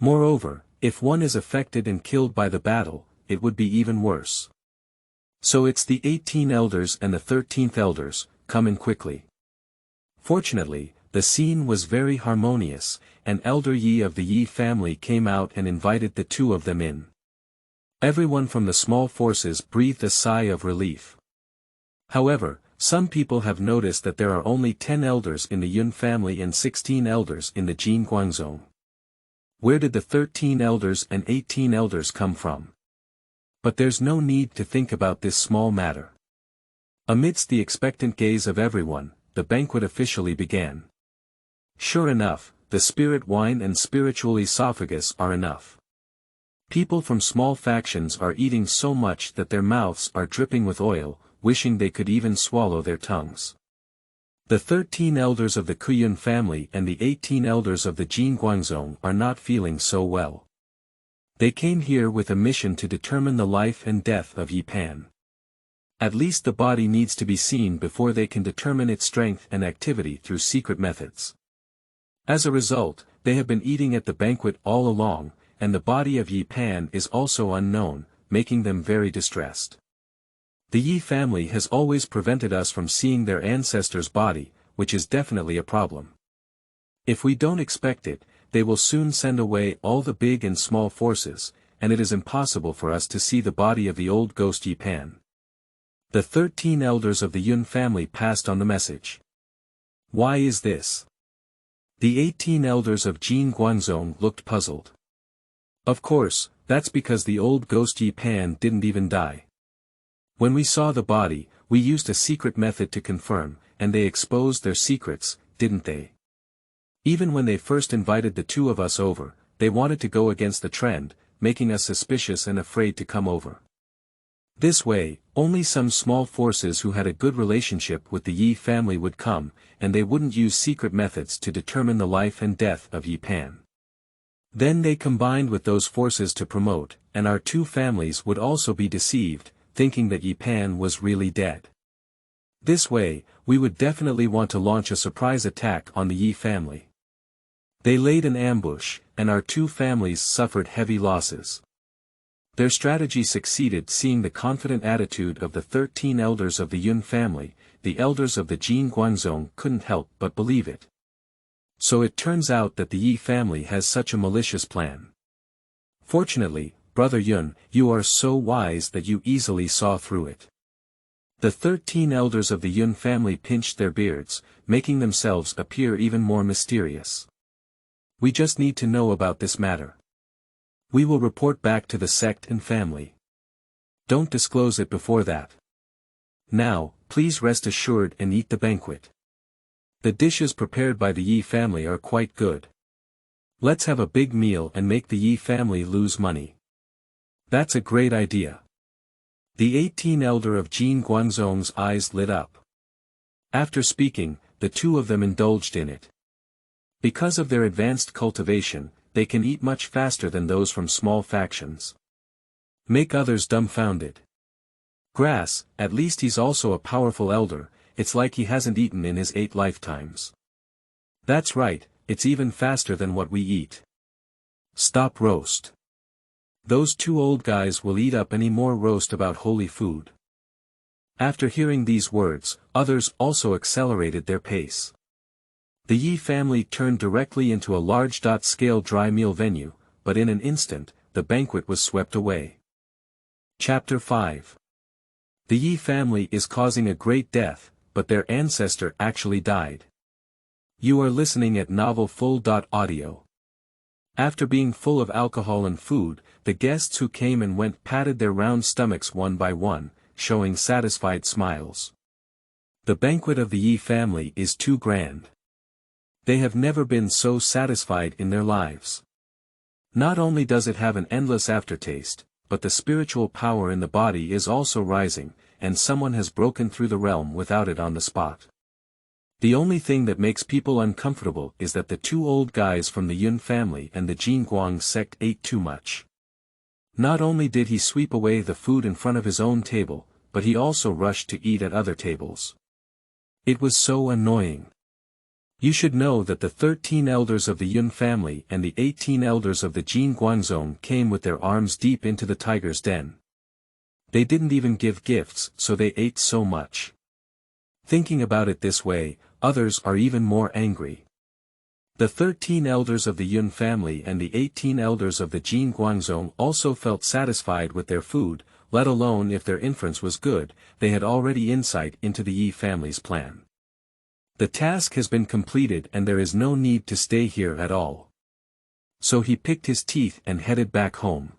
Speaker 1: Moreover, if one is affected and killed by the battle, it would be even worse. So it's the 18 elders and the 13th elders, come in quickly. Fortunately, the scene was very harmonious, and Elder Ye of the Ye family came out and invited the two of them in. Everyone from the small forces breathed a sigh of relief. However, some people have noticed that there are only 10 elders in the Yun family and 16 elders in the Jin Guangzong. Where did the 13 elders and 18 elders come from? But there's no need to think about this small matter. Amidst the expectant gaze of everyone, the banquet officially began. Sure enough, the spirit wine and spiritual esophagus are enough. People from small factions are eating so much that their mouths are dripping with oil, wishing they could even swallow their tongues. The 13 elders of the Kuyun family and the 18 elders of the Jin Guangzong are not feeling so well. They came here with a mission to determine the life and death of Ye Pan. At least the body needs to be seen before they can determine its strength and activity through secret methods. As a result, they have been eating at the banquet all along, and the body of Ye Pan is also unknown, making them very distressed. The Ye family has always prevented us from seeing their ancestor's body, which is definitely a problem. If we don't expect it, they will soon send away all the big and small forces, and it is impossible for us to see the body of the old ghost Ye Pan. The 13 elders of the Yun family passed on the message. Why is this? The 18 elders of Jin Guangzong looked puzzled. Of course, that's because the old ghost Ye Pan didn't even die. When we saw the body, we used a secret method to confirm, and they exposed their secrets, didn't they? Even when they first invited the two of us over, they wanted to go against the trend, making us suspicious and afraid to come over. This way, only some small forces who had a good relationship with the Ye family would come, and they wouldn't use secret methods to determine the life and death of Ye Pan. Then they combined with those forces to promote, and our two families would also be deceived, thinking that Ye Pan was really dead. This way, we would definitely want to launch a surprise attack on the Ye family. They laid an ambush, and our two families suffered heavy losses. Their strategy succeeded seeing the confident attitude of the 13 elders of the Yun family, the elders of the Jin Guangzong couldn't help but believe it. So it turns out that the Ye family has such a malicious plan. Fortunately, Brother Yun, you are so wise that you easily saw through it. The 13 elders of the Yun family pinched their beards, making themselves appear even more mysterious. We just need to know about this matter. We will report back to the sect and family. Don't disclose it before that. Now, please rest assured and eat the banquet. The dishes prepared by the Ye family are quite good. Let's have a big meal and make the Ye family lose money. That's a great idea. The 18 elder of Jin Guangzong's eyes lit up. After speaking, the two of them indulged in it. Because of their advanced cultivation, they can eat much faster than those from small factions. Make others dumbfounded. Grass, at least he's also a powerful elder, it's like he hasn't eaten in his 8 lifetimes. That's right, it's even faster than what we eat. Stop roast. Those two old guys will eat up any more roast about holy food. After hearing these words, others also accelerated their pace. The Ye family turned directly into a large-scale dry meal venue, but in an instant, the banquet was swept away. Chapter 5 The Ye family is causing a great death, but their ancestor actually died. You are listening at Novel Full.Audio. After being full of alcohol and food, the guests who came and went patted their round stomachs one by one, showing satisfied smiles. The banquet of the Ye family is too grand. They have never been so satisfied in their lives. Not only does it have an endless aftertaste, but the spiritual power in the body is also rising, and someone has broken through the realm without it on the spot. The only thing that makes people uncomfortable is that the two old guys from the Yun family and the Jingguang sect ate too much. Not only did he sweep away the food in front of his own table, but he also rushed to eat at other tables. It was so annoying. You should know that the 13 elders of the Yun family and the 18 elders of the Jingguangzong came with their arms deep into the tiger's den. They didn't even give gifts, so they ate so much. Thinking about it this way, others are even more angry. The 13 elders of the Yun family and the 18 elders of the Jingguangzong also felt satisfied with their food, let alone if their inference was good, they had already insight into the Ye family's plan. The task has been completed and there is no need to stay here at all. So he picked his teeth and headed back home.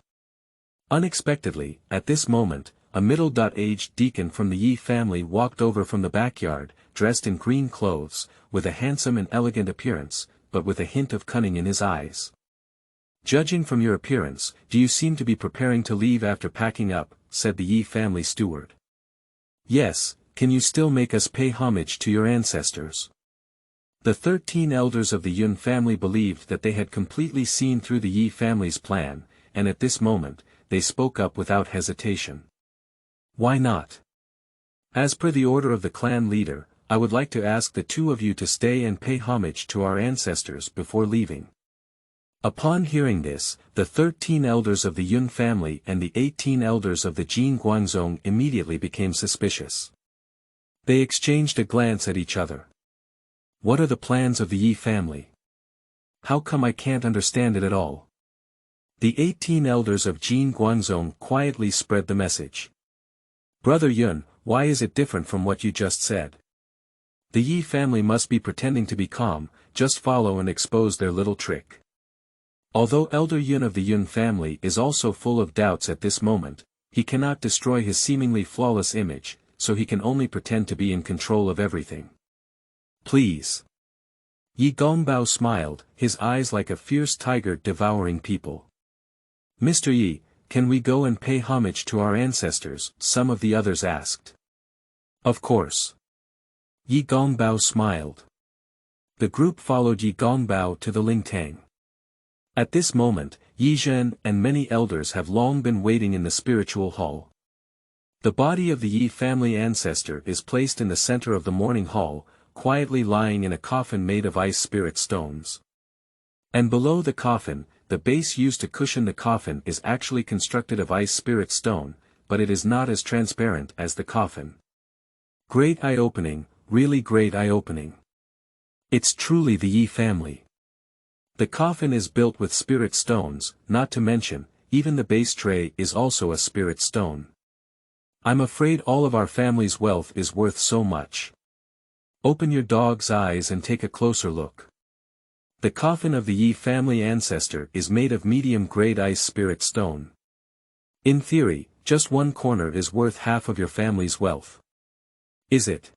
Speaker 1: Unexpectedly, at this moment, a middle-aged deacon from the Ye family walked over from the backyard, dressed in green clothes, with a handsome and elegant appearance, but with a hint of cunning in his eyes. Judging from your appearance, do you seem to be preparing to leave after packing up, said the Ye family steward. Yes, can you still make us pay homage to your ancestors? The 13 elders of the Yun family believed that they had completely seen through the Ye family's plan, and at this moment, they spoke up without hesitation. Why not? As per the order of the clan leader, I would like to ask the two of you to stay and pay homage to our ancestors before leaving. Upon hearing this, the 13 elders of the Yun family and the 18 elders of the Jingguangzong immediately became suspicious. They exchanged a glance at each other. What are the plans of the Ye family? How come I can't understand it at all? The 18 elders of Jingguangzong quietly spread the message. Brother Yun, why is it different from what you just said? The Ye family must be pretending to be calm, just follow and expose their little trick. Although Elder Yun of the Yun family is also full of doubts at this moment, he cannot destroy his seemingly flawless image, so he can only pretend to be in control of everything. Please. Ye Gongbao smiled, his eyes like a fierce tiger devouring people. Mr. Ye, can we go and pay homage to our ancestors? Some of the others asked. Of course. Ye Gongbao smiled. The group followed Ye Gongbao to the Lingtang. At this moment, Ye Zhen and many elders have long been waiting in the spiritual hall. The body of the Ye family ancestor is placed in the center of the morning hall, quietly lying in a coffin made of ice spirit stones. And below the coffin, the base used to cushion the coffin is actually constructed of ice spirit stone, but it is not as transparent as the coffin. Great eye-opening, really great eye-opening. It's truly the Ye family. The coffin is built with spirit stones, not to mention, even the base tray is also a spirit stone. I'm afraid all of our family's wealth is worth so much. Open your dog's eyes and take a closer look. The coffin of the Ye family ancestor is made of medium-grade ice spirit stone. In theory, just one corner is worth half of your family's wealth. Is it?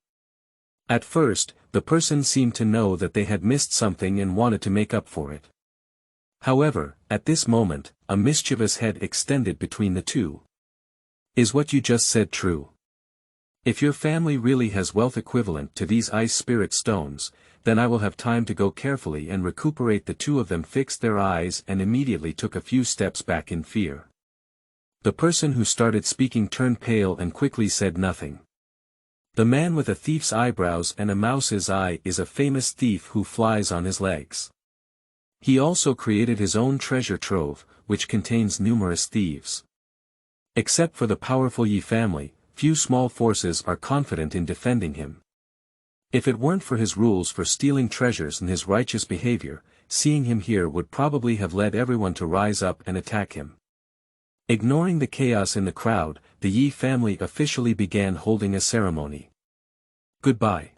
Speaker 1: At first, the person seemed to know that they had missed something and wanted to make up for it. However, at this moment, a mischievous head extended between the two. Is what you just said true? If your family really has wealth equivalent to these ice spirit stones, then I will have time to go carefully and recuperate. The two of them fixed their eyes and immediately took a few steps back in fear. The person who started speaking turned pale and quickly said nothing. The man with a thief's eyebrows and a mouse's eye is a famous thief who flies on his legs. He also created his own treasure trove, which contains numerous thieves. Except for the powerful Ye family, few small forces are confident in defending him. If it weren't for his rules for stealing treasures and his righteous behavior, seeing him here would probably have led everyone to rise up and attack him. Ignoring the chaos in the crowd, the Ye family officially began holding a ceremony. Goodbye.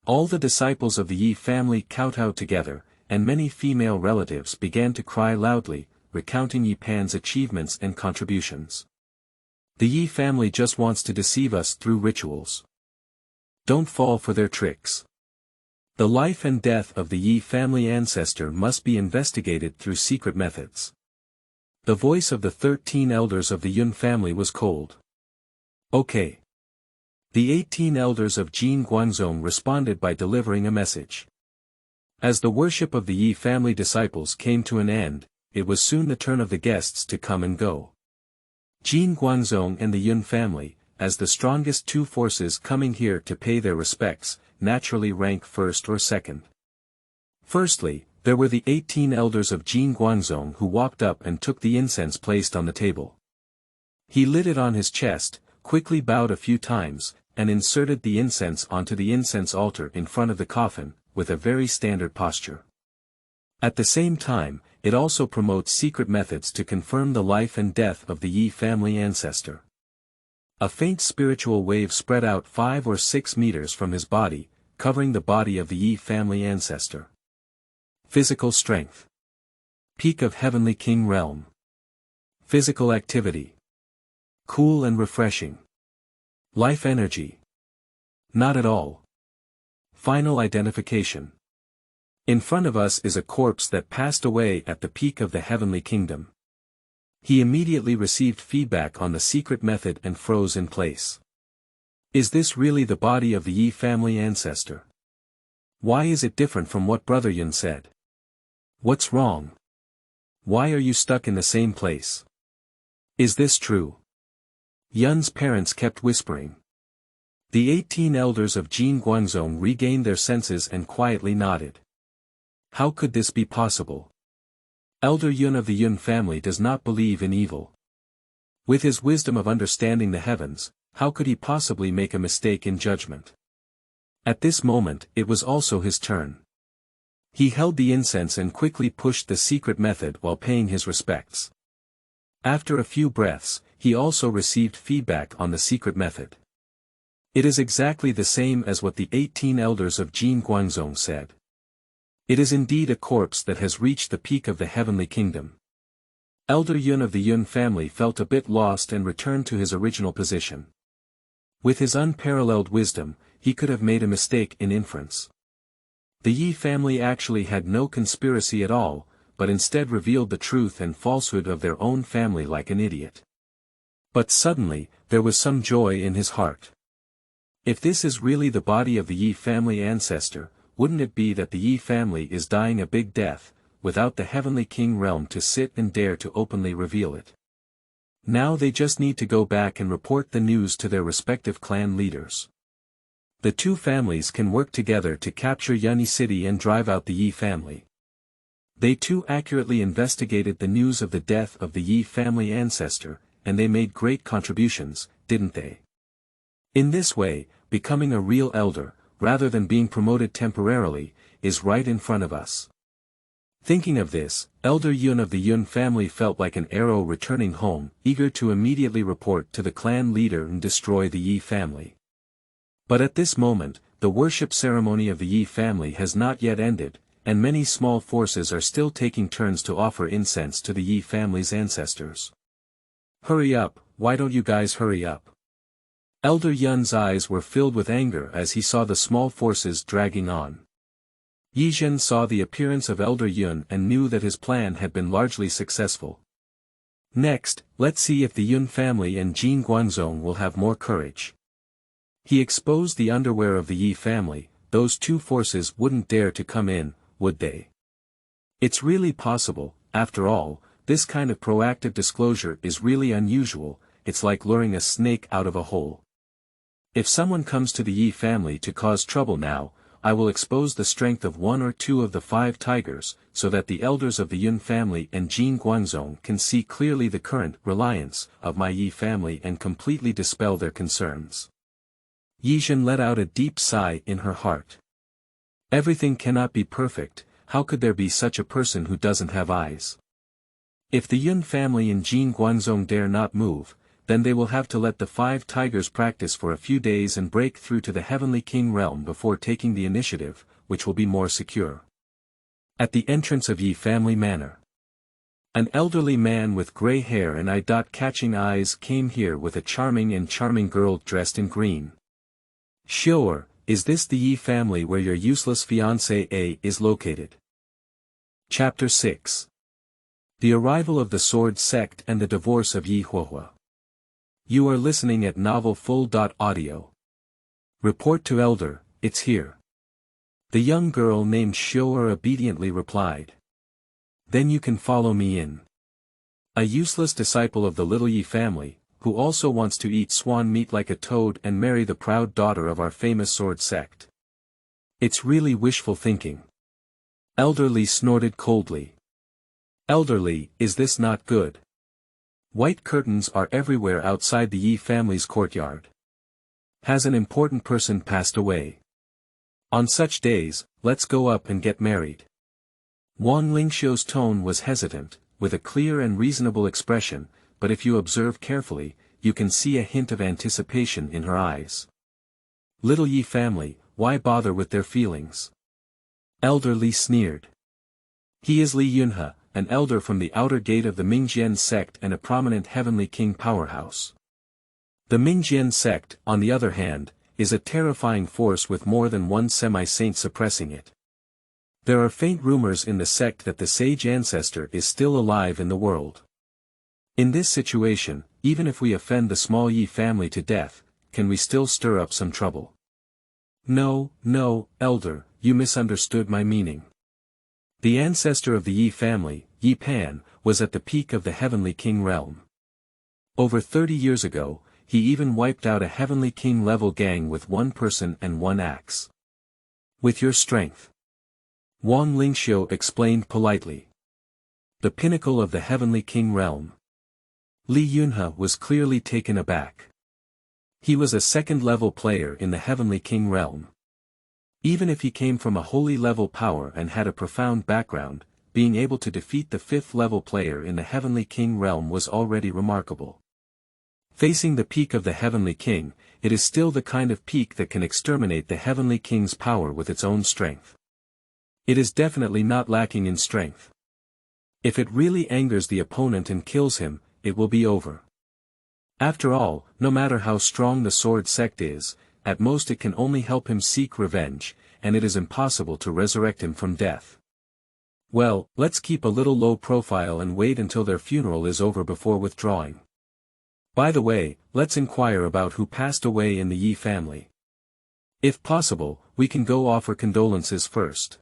Speaker 1: All the disciples of the Ye family kowtowed together, and many female relatives began to cry loudly, recounting Ye Pan's achievements and contributions. The Ye family just wants to deceive us through rituals. Don't fall for their tricks. The life and death of the Ye family ancestor must be investigated through secret methods. The voice of the 13 elders of the Yun family was cold. Okay. The 18 elders of Jin Guangzong responded by delivering a message. As the worship of the Ye family disciples came to an end, it was soon the turn of the guests to come and go. Jin Guangzong and the Yun family, as the strongest two forces coming here to pay their respects, naturally rank first or second. Firstly, there were the 18 elders of Jin Guangzong who walked up and took the incense placed on the table. He lit it on his chest, quickly bowed a few times, and inserted the incense onto the incense altar in front of the coffin, with a very standard posture. At the same time, it also promotes secret methods to confirm the life and death of the Ye family ancestor. A faint spiritual wave spread out 5 or 6 meters from his body, covering the body of the Ye family ancestor. Physical strength. Peak of heavenly king realm. Physical activity. Cool and refreshing. Life energy. Not at all. Final identification. In front of us is a corpse that passed away at the peak of the heavenly kingdom. He immediately received feedback on the secret method and froze in place. Is this really the body of the Ye family ancestor? Why is it different from what Brother Yun said? What's wrong? Why are you stuck in the same place? Is this true? Yun's parents kept whispering. The 18 elders of Jin Guangzong regained their senses and quietly nodded. How could this be possible? Elder Yun of the Yun family does not believe in evil. With his wisdom of understanding the heavens, how could he possibly make a mistake in judgment? At this moment, it was also his turn. He held the incense and quickly pushed the secret method while paying his respects. After a few breaths, he also received feedback on the secret method. It is exactly the same as what the 18 elders of Jin Guangzong said. It is indeed a corpse that has reached the peak of the heavenly kingdom. Elder Yun of the Yun family felt a bit lost and returned to his original position. With his unparalleled wisdom, he could have made a mistake in inference. The Ye family actually had no conspiracy at all, but instead revealed the truth and falsehood of their own family like an idiot. But suddenly, there was some joy in his heart. If this is really the body of the Ye family ancestor, wouldn't it be that the Ye family is dying a big death, without the heavenly king realm to sit and dare to openly reveal it? Now they just need to go back and report the news to their respective clan leaders. The two families can work together to capture Yunhe city and drive out the Ye family. They too accurately investigated the news of the death of the Ye family ancestor, and they made great contributions, didn't they? In this way, becoming a real elder, rather than being promoted temporarily, is right in front of us. Thinking of this, Elder Yun of the Yun family felt like an arrow returning home, eager to immediately report to the clan leader and destroy the Ye family. But at this moment, the worship ceremony of the Ye family has not yet ended, and many small forces are still taking turns to offer incense to the Ye family's ancestors. Hurry up, why don't you guys hurry up? Elder Yun's eyes were filled with anger as he saw the small forces dragging on. Ye Zhen saw the appearance of Elder Yun and knew that his plan had been largely successful. Next, let's see if the Yun family and Jin Guangzong will have more courage. He exposed the underwear of the Ye family. Those two forces wouldn't dare to come in, would they? It's really possible, after all, this kind of proactive disclosure is really unusual. It's like luring a snake out of a hole. If someone comes to the Ye family to cause trouble now, I will expose the strength of 1 or 2 of the 5 tigers, so that the elders of the Yun family and Jin Guangzong can see clearly the current reliance of my Ye family and completely dispel their concerns. Ye Zhen let out a deep sigh in her heart. Everything cannot be perfect. How could there be such a person who doesn't have eyes? If the Yun family in Jin Guanzong dare not move, then they will have to let the 5 tigers practice for a few days and break through to the Heavenly King realm before taking the initiative, which will be more secure. At the entrance of Ye family manor, an elderly man with grey hair and eye-catching eyes came here with a charming girl dressed in green. Sure, is this the Ye family where your useless fiancé is located? Chapter 6. The arrival of the Sword Sect and the divorce of Ye Huohuo. You are listening at Novel Full.audio. Report to Elder, it's here. The young girl named Xiu'er obediently replied. Then you can follow me in. A useless disciple of the little Ye family, who also wants to eat swan meat like a toad and marry the proud daughter of our famous Sword Sect. It's really wishful thinking. Elder Li snorted coldly. Elder Li, is this not good? White curtains are everywhere outside the Ye family's courtyard. Has an important person passed away? On such days, let's go up and get married. Wang Lingxiu's tone was hesitant, with a clear and reasonable expression, but if you observe carefully, you can see a hint of anticipation in her eyes. Little Ye family, why bother with their feelings? Elder Li sneered. He is Li Yunhe, an elder from the outer gate of the Mingjian sect and a prominent heavenly king powerhouse. The Mingjian sect, on the other hand, is a terrifying force with more than one semi-saint suppressing it. There are faint rumors in the sect that the sage ancestor is still alive in the world. In this situation, even if we offend the small Ye family to death, can we still stir up some trouble? No, elder, you misunderstood my meaning. The ancestor of the Ye family, Ye Pan, was at the peak of the heavenly king realm. Over 30 years ago, he even wiped out a heavenly king level gang with 1 person and 1 axe. With your strength. Wang Lingxiu explained politely. The pinnacle of the heavenly king realm. Li Yunhe was clearly taken aback. He was a 2nd level player in the heavenly king realm. Even if he came from a holy level power and had a profound background, being able to defeat the 5th level player in the heavenly king realm was already remarkable. Facing the peak of the heavenly king, it is still the kind of peak that can exterminate the heavenly king's power with its own strength. It is definitely not lacking in strength. If it really angers the opponent and kills him, it will be over. After all, no matter how strong the Sword Sect is, at most it can only help him seek revenge, and it is impossible to resurrect him from death. Well, let's keep a little low profile and wait until their funeral is over before withdrawing. By the way, let's inquire about who passed away in the Ye family. If possible, we can go offer condolences first.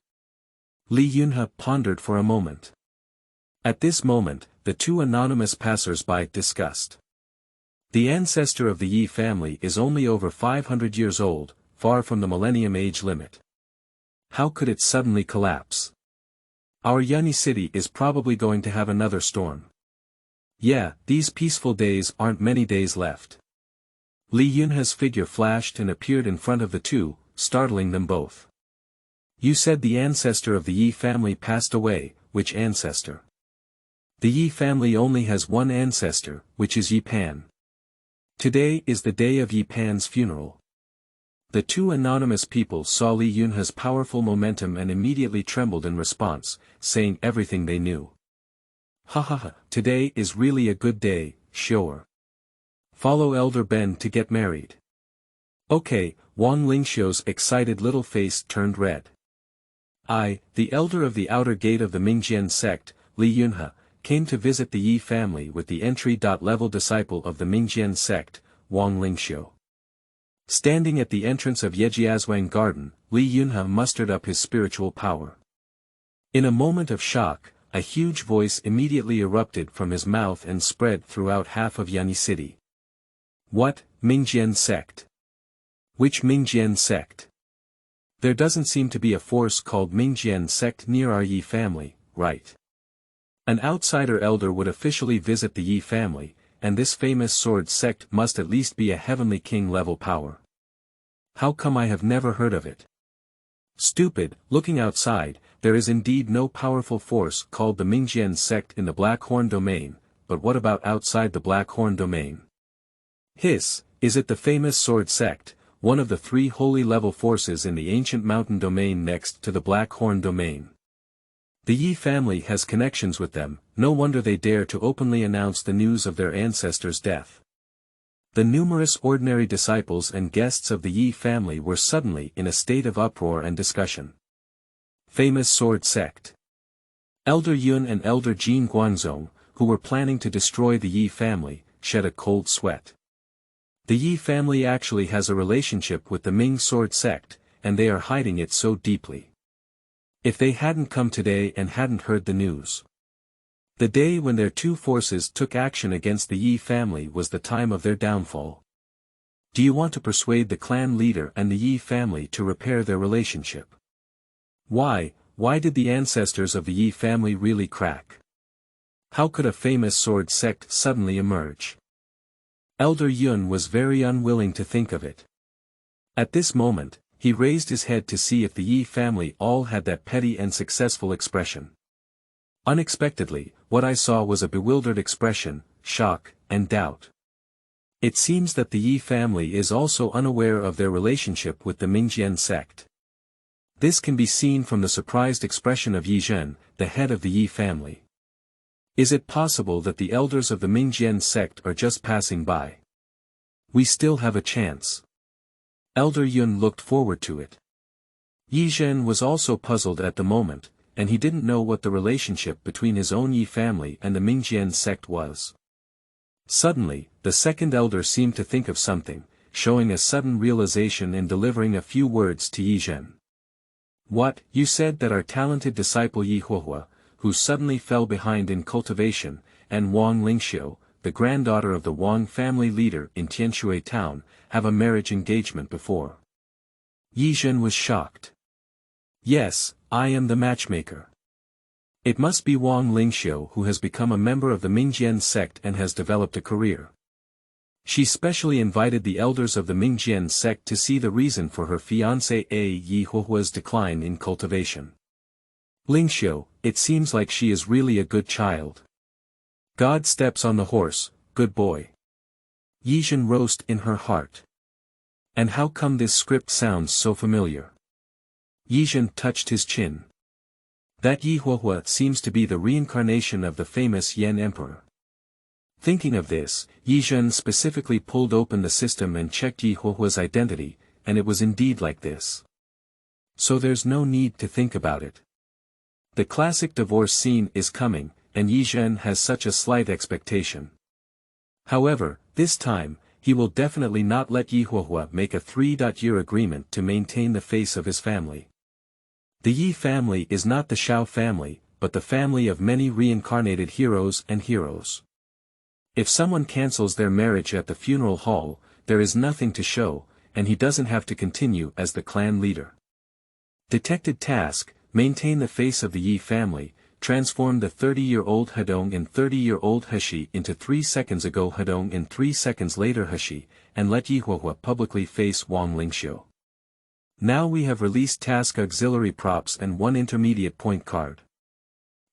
Speaker 1: Li Yunhe pondered for a moment. At this moment, the 2 anonymous passers-by discussed. The ancestor of the Ye family is only over 500 years old, far from the millennium age limit. How could it suddenly collapse? Our Yunhe city is probably going to have another storm. Yeah, these peaceful days aren't many days left. Li Yunhe's figure flashed and appeared in front of the 2, startling them both. You said the ancestor of the Ye family passed away, which ancestor? The Ye family only has 1 ancestor, which is Ye Pan. Today is the day of Ye Pan's funeral. The 2 anonymous people saw Li Yunhe's powerful momentum and immediately trembled in response, saying everything they knew. Today is really a good day, sure. Follow Elder Ben to get married. Okay, Wang Lingxiu's excited little face turned red. I, the elder of the outer gate of the Mingjian sect, Li Yunhe, came to visit the Ye family with the entry-level disciple of the Mingjian sect, Wang Lingxiu. Standing at the entrance of Yejiazwang garden, Li Yunhe mustered up his spiritual power. In a moment of shock, a huge voice immediately erupted from his mouth and spread throughout half of Yunhe city. What, Mingjian sect? Which Mingjian sect? There doesn't seem to be a force called Mingjian sect near our Ye family, right? An outsider elder would officially visit the Ye family, and this famous sword sect must at least be a heavenly king level power. How come I have never heard of it? Stupid, looking outside, there is indeed no powerful force called the Mingjian sect in the Black Horn domain, but what about outside the Black Horn domain? Is it the famous sword sect, one of the 3 holy level forces in the ancient mountain domain next to the Black Horn domain? The Ye family has connections with them, no wonder they dare to openly announce the news of their ancestor's death. The numerous ordinary disciples and guests of the Ye family were suddenly in a state of uproar and discussion. Famous sword sect. Elder Yun and Elder Jin Guangzong, who were planning to destroy the Ye family, shed a cold sweat. The Ye family actually has a relationship with the Ming sword sect, and they are hiding it so deeply. If they hadn't come today and hadn't heard the news. The day when their 2 forces took action against the Ye family was the time of their downfall. Do you want to persuade the clan leader and the Ye family to repair their relationship? Why did the ancestors of the Ye family really crack? How could a famous sword sect suddenly emerge? Elder Yun was very unwilling to think of it. At this moment, he raised his head to see if the Ye family all had that petty and successful expression. Unexpectedly, what I saw was a bewildered expression, shock, and doubt. It seems that the Ye family is also unaware of their relationship with the Mingjian sect. This can be seen from the surprised expression of Ye Zhen, the head of the Ye family. Is it possible that the elders of the Mingjian sect are just passing by? We still have a chance. Elder Yun looked forward to it. Ye Zhen was also puzzled at the moment, and he didn't know what the relationship between his own Ye family and the Mingjian sect was. Suddenly, the second elder seemed to think of something, showing a sudden realization and delivering a few words to Ye Zhen. What, you said that our talented disciple Ye Huohuo, who suddenly fell behind in cultivation, and Wang Lingxiu, the granddaughter of the Wang family leader in Tianyuan town, have a marriage engagement before? Ye Zhen was shocked. Yes, I am the matchmaker. It must be Wang Lingxiu who has become a member of the Mingjian sect and has developed a career. She specially invited the elders of the Mingjian sect to see the reason for her fiancé Ye Huohuo's decline in cultivation. Lingxiu, it seems like she is really a good child. God steps on the horse, good boy. Ye Zhen roast in her heart. And how come this script sounds so familiar? Ye Zhen touched his chin. That Ye Huohuo seems to be the reincarnation of the famous Yan emperor. Thinking of this, Ye Zhen specifically pulled open the system and checked Ye Huohuo's identity, and it was indeed like this. So there's no need to think about it. The classic divorce scene is coming, and Ye Zhen has such a slight expectation. However, this time, he will definitely not let Ye Huohuo make a 3-year agreement to maintain the face of his family. The Ye family is not the Shao family, but the family of many reincarnated heroes and heroes. If someone cancels their marriage at the funeral hall, there is nothing to show, and he doesn't have to continue as the clan leader. Detected task, maintain the face of the Ye family, transform the 30-year-old Hedong and 30-year-old Heshi into 3 seconds ago Hedong and 3 seconds later Heshi, and let Ye Huohuo publicly face Wang Lingxiu. Now we have released task auxiliary props and 1 intermediate point card.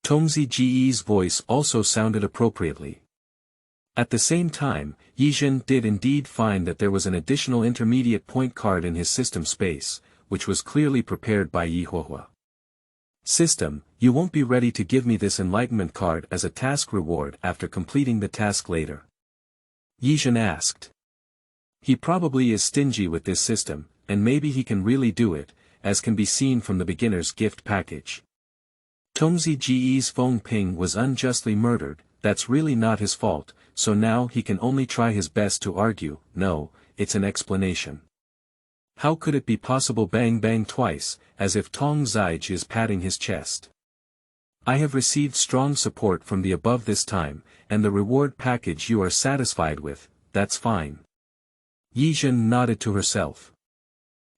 Speaker 1: Tongzi Ge's voice also sounded appropriately. At the same time, Ye Zhen did indeed find that there was an additional intermediate point card in his system space, which was clearly prepared by Ye Huohuo. System, you won't be ready to give me this enlightenment card as a task reward after completing the task later? Ye Zhen asked. He probably is stingy with this system, and maybe he can really do it, as can be seen from the beginner's gift package. Tongzi Ge's phone ping was unjustly murdered, that's really not his fault, so now he can only try his best to argue, no, it's an explanation. How could it be possible bang bang twice, as if Tong Zige is patting his chest? I have received strong support from the above this time, and the reward package you are satisfied with, that's fine. Ye Zhen nodded to herself.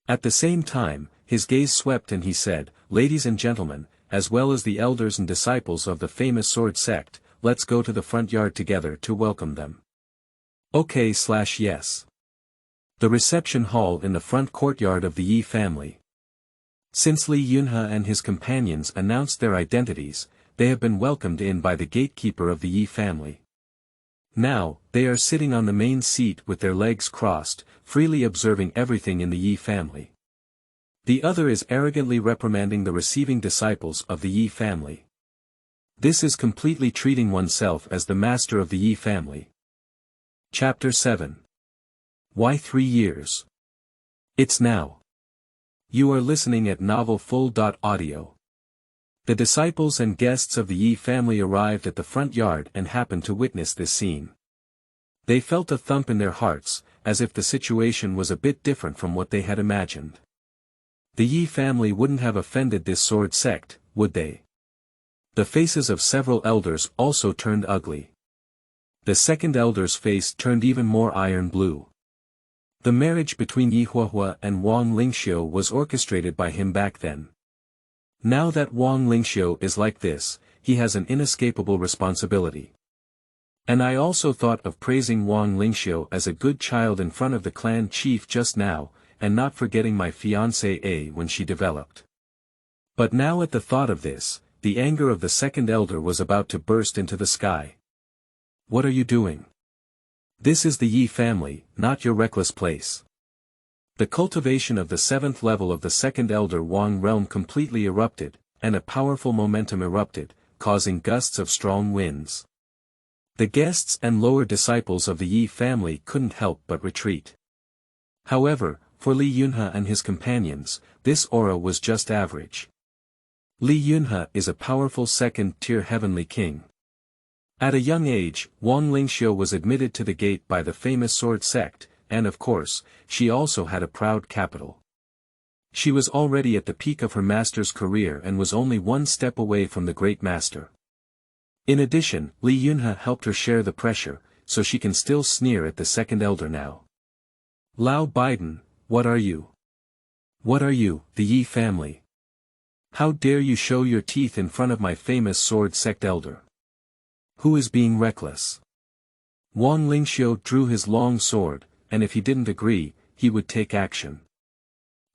Speaker 1: At the same time, his gaze swept and he said, ladies and gentlemen, as well as the elders and disciples of the famous sword sect, let's go to the front yard together to welcome them. Okay/yes. The reception hall in the front courtyard of the Ye family. Since Li Yunhe and his companions announced their identities, they have been welcomed in by the gatekeeper of the Ye family. Now, they are sitting on the main seat with their legs crossed, freely observing everything in the Ye family. The other is arrogantly reprimanding the receiving disciples of the Ye family. This is completely treating oneself as the master of the Ye family. Chapter 7. Why 3 years? It's now. You are listening at novelfull.audio. The disciples and guests of the Ye family arrived at the front yard and happened to witness this scene. They felt a thump in their hearts, as if the situation was a bit different from what they had imagined. The Ye family wouldn't have offended this sword sect, would they? The faces of several elders also turned ugly. The second elder's face turned even more iron blue. The marriage between Ye Huohuo and Wang Lingxiu was orchestrated by him back then. Now that Wang Lingxiu is like this, he has an inescapable responsibility. And I also thought of praising Wang Lingxiu as a good child in front of the clan chief just now, and not forgetting my fiancée when she developed. But now at the thought of this, the anger of the second elder was about to burst into the sky. What are you doing? This is the Ye family, not your reckless place. The cultivation of the 7th level of the second elder Wang realm completely erupted, and a powerful momentum erupted, causing gusts of strong winds. The guests and lower disciples of the Ye family couldn't help but retreat. However, for Li Yunhe and his companions, this aura was just average. Li Yunhe is a powerful second-tier heavenly king. At a young age, Wang Lingxiu was admitted to the gate by the famous sword sect, and of course, she also had a proud capital. She was already at the peak of her master's career and was only one step away from the great master. In addition, Li Yunhe helped her share the pressure, so she can still sneer at the second elder now. Lao Biden, what are you? What are you, the Ye family? How dare you show your teeth in front of my famous sword sect elder? Who is being reckless? Wang Lingxiu drew his long sword, and if he didn't agree, he would take action.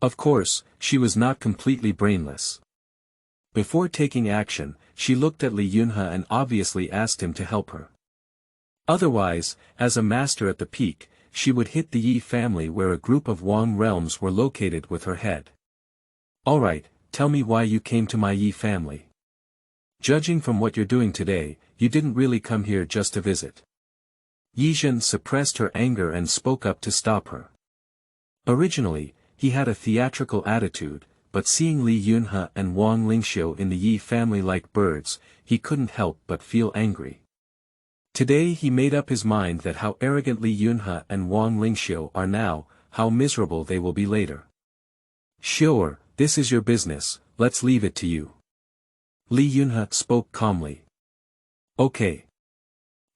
Speaker 1: Of course, she was not completely brainless. Before taking action, she looked at Li Yunhe and obviously asked him to help her. Otherwise, as a master at the peak, she would hit the Ye family where a group of Wang realms were located with her head. Alright, tell me why you came to my Ye family. Judging from what you're doing today, you didn't really come here just to visit. Ye Zhen suppressed her anger and spoke up to stop her. Originally, he had a theatrical attitude, but seeing Li Yunhe and Wang Lingxiu in the Ye family like birds, he couldn't help but feel angry. Today he made up his mind that how arrogant Li Yunhe and Wang Lingxiu are now, how miserable they will be later. Sure, this is your business, let's leave it to you. Li Yunhe spoke calmly. Okay.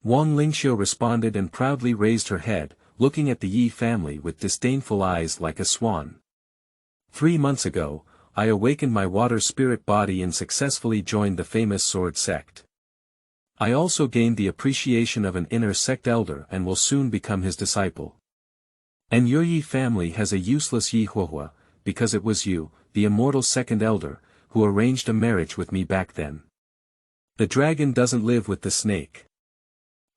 Speaker 1: Wang Lingxiu responded and proudly raised her head, looking at the Ye family with disdainful eyes like a swan. 3 months ago, I awakened my water spirit body and successfully joined the famous sword sect. I also gained the appreciation of an inner sect elder and will soon become his disciple. And your Ye family has a useless Ye Huohuo, because it was you, the immortal second elder, who arranged a marriage with me back then. The dragon doesn't live with the snake.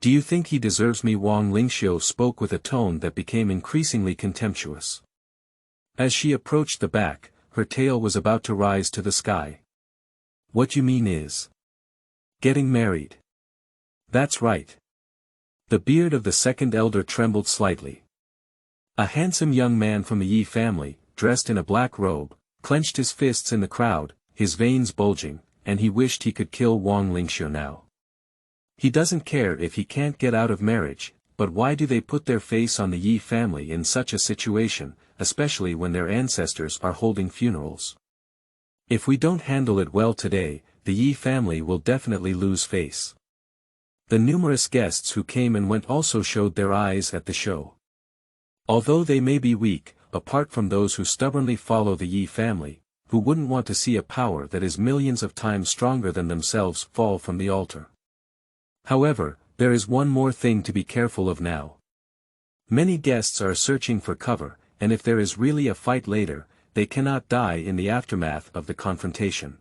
Speaker 1: Do you think he deserves me? Wang Lingxiu spoke with a tone that became increasingly contemptuous. As she approached the back, her tail was about to rise to the sky. What you mean is getting married. That's right. The beard of the second elder trembled slightly. A handsome young man from the Ye family, dressed in a black robe, clenched his fists in the crowd, his veins bulging, and he wished he could kill Wang Lingxiu now. He doesn't care if he can't get out of marriage, but why do they put their face on the Ye family in such a situation, especially when their ancestors are holding funerals? If we don't handle it well today, the Ye family will definitely lose face. The numerous guests who came and went also showed their eyes at the show. Although they may be weak, apart from those who stubbornly follow the Ye family, who wouldn't want to see a power that is millions of times stronger than themselves fall from the altar. However, there is one more thing to be careful of now. Many guests are searching for cover, and if there is really a fight later, they cannot die in the aftermath of the confrontation.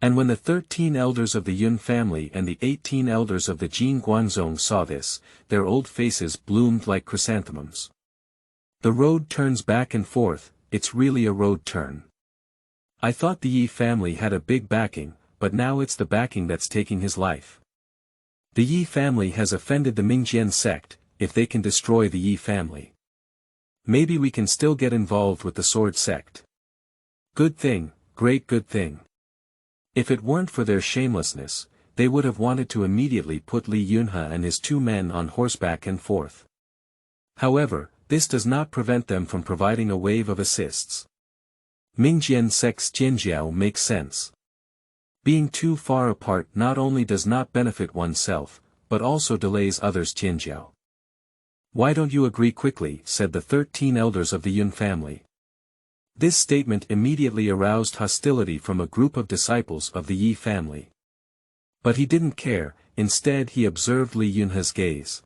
Speaker 1: And when the 13 elders of the Yun family and the 18 elders of the Jin Guanzong saw this, their old faces bloomed like chrysanthemums. The road turns back and forth, it's really a road turn. I thought the Ye family had a big backing, but now it's the backing that's taking his life. The Ye family has offended the Mingjian sect. If they can destroy the Ye family, maybe we can still get involved with the sword sect. Good thing, great good thing. If it weren't for their shamelessness, they would have wanted to immediately put Li Yunhe and his 2 men on horseback and forth. However, this does not prevent them from providing a wave of assists. Mingjian sect's Jianjiao makes sense. Being too far apart not only does not benefit oneself, but also delays others' Jianjiao. Why don't you agree quickly, said the 13 elders of the Yun family. This statement immediately aroused hostility from a group of disciples of the Ye family. But he didn't care, instead he observed Li Yunhe's gaze.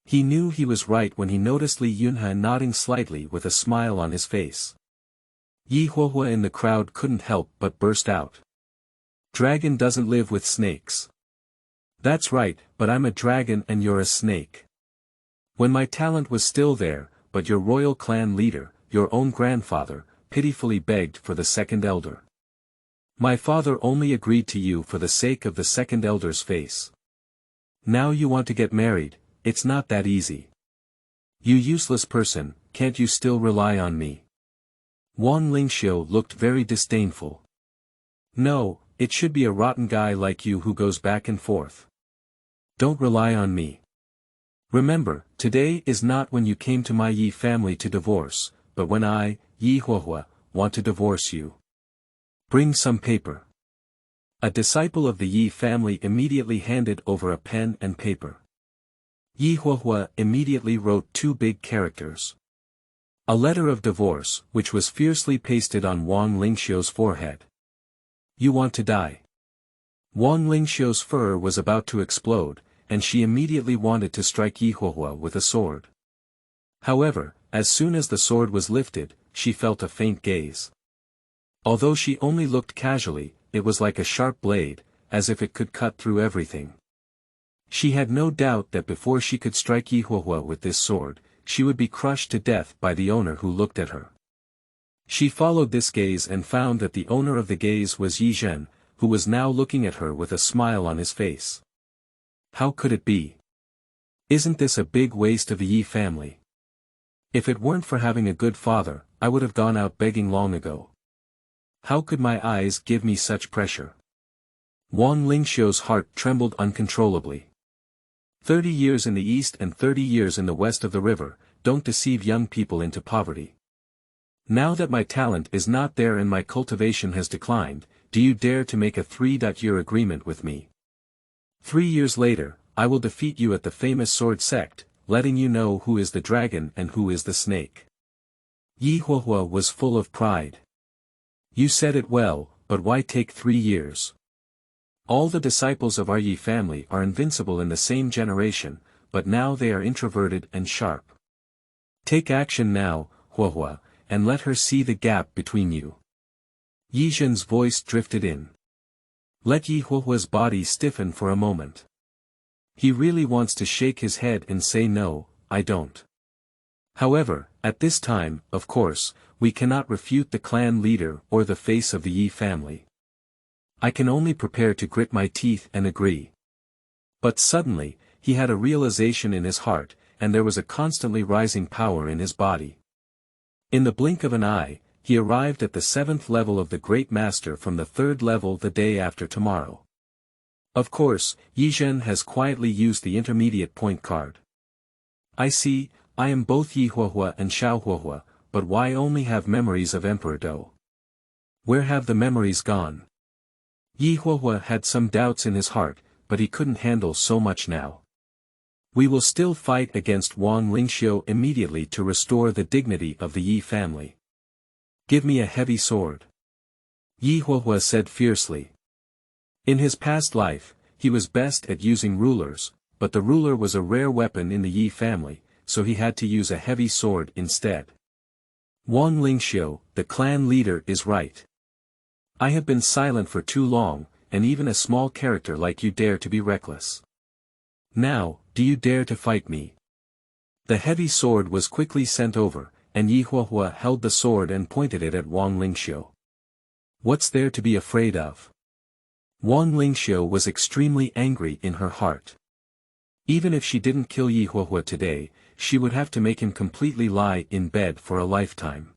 Speaker 1: He knew he was right when he noticed Li Yunhe nodding slightly with a smile on his face. Ye Huohuo in the crowd couldn't help but burst out. Dragon doesn't live with snakes. That's right, but I'm a dragon and you're a snake. When my talent was still there, but your royal clan leader, your own grandfather, pitifully begged for the second elder. My father only agreed to you for the sake of the second elder's face. Now you want to get married, it's not that easy. You useless person, can't you still rely on me? Wang Lingxiu looked very disdainful. No, it should be a rotten guy like you who goes back and forth. Don't rely on me. Remember, today is not when you came to my Ye family to divorce, but when I, Ye Huohuo, want to divorce you. Bring some paper. A disciple of the Ye family immediately handed over a pen and paper. Ye Huohuo immediately wrote 2 big characters. A letter of divorce, which was fiercely pasted on Wang Lingxiu's forehead. You want to die. Wang Lingxiu's fur was about to explode, and she immediately wanted to strike Ye Huohuo with a sword. However, as soon as the sword was lifted, she felt a faint gaze. Although she only looked casually, it was like a sharp blade, as if it could cut through everything. She had no doubt that before she could strike Ye Huohuo with this sword, she would be crushed to death by the owner who looked at her. She followed this gaze and found that the owner of the gaze was Ye Zhen, who was now looking at her with a smile on his face. How could it be? Isn't this a big waste of the Ye family? If it weren't for having a good father, I would have gone out begging long ago. How could my eyes give me such pressure? Wang Lingxiu's heart trembled uncontrollably. 30 years in the east and 30 years in the west of the river, don't deceive young people into poverty. Now that my talent is not there and my cultivation has declined, do you dare to make a 3-year agreement with me? 3 years later, I will defeat you at the famous sword sect, letting you know who is the dragon and who is the snake. Ye Huohuo was full of pride. You said it well, but why take 3 years? All the disciples of our Ye family are invincible in the same generation, but now they are introverted and sharp. Take action now, Huohuo, and let her see the gap between you. Ye Zhen's voice drifted in. Let Ye Huohuo's body stiffen for a moment. He really wants to shake his head and say no, I don't. However, at this time, of course, we cannot refute the clan leader or the face of the Ye family. I can only prepare to grit my teeth and agree. But suddenly, he had a realization in his heart, and there was a constantly rising power in his body. In the blink of an eye, he arrived at the 7th level of the Great Master from the 3rd level the day after tomorrow. Of course, Ye Zhen has quietly used the intermediate point card. I see, I am both Ye Huohuo and Xiao Huohuo, but why only have memories of Emperor-Do? Where have the memories gone? Ye Huohuo had some doubts in his heart, but he couldn't handle so much now. We will still fight against Wang Lingxiu immediately to restore the dignity of the Ye family. Give me a heavy sword. Ye Huohuo said fiercely. In his past life, he was best at using rulers, but the ruler was a rare weapon in the Ye family, so he had to use a heavy sword instead. Wang Lingxiu, the clan leader, is right. I have been silent for too long, and even a small character like you dare to be reckless. Now, do you dare to fight me? The heavy sword was quickly sent over, and Ye Huohuo held the sword and pointed it at Wang Lingxiu. What's there to be afraid of? Wang Lingxiu was extremely angry in her heart. Even if she didn't kill Ye Huohuo today, she would have to make him completely lie in bed for a lifetime.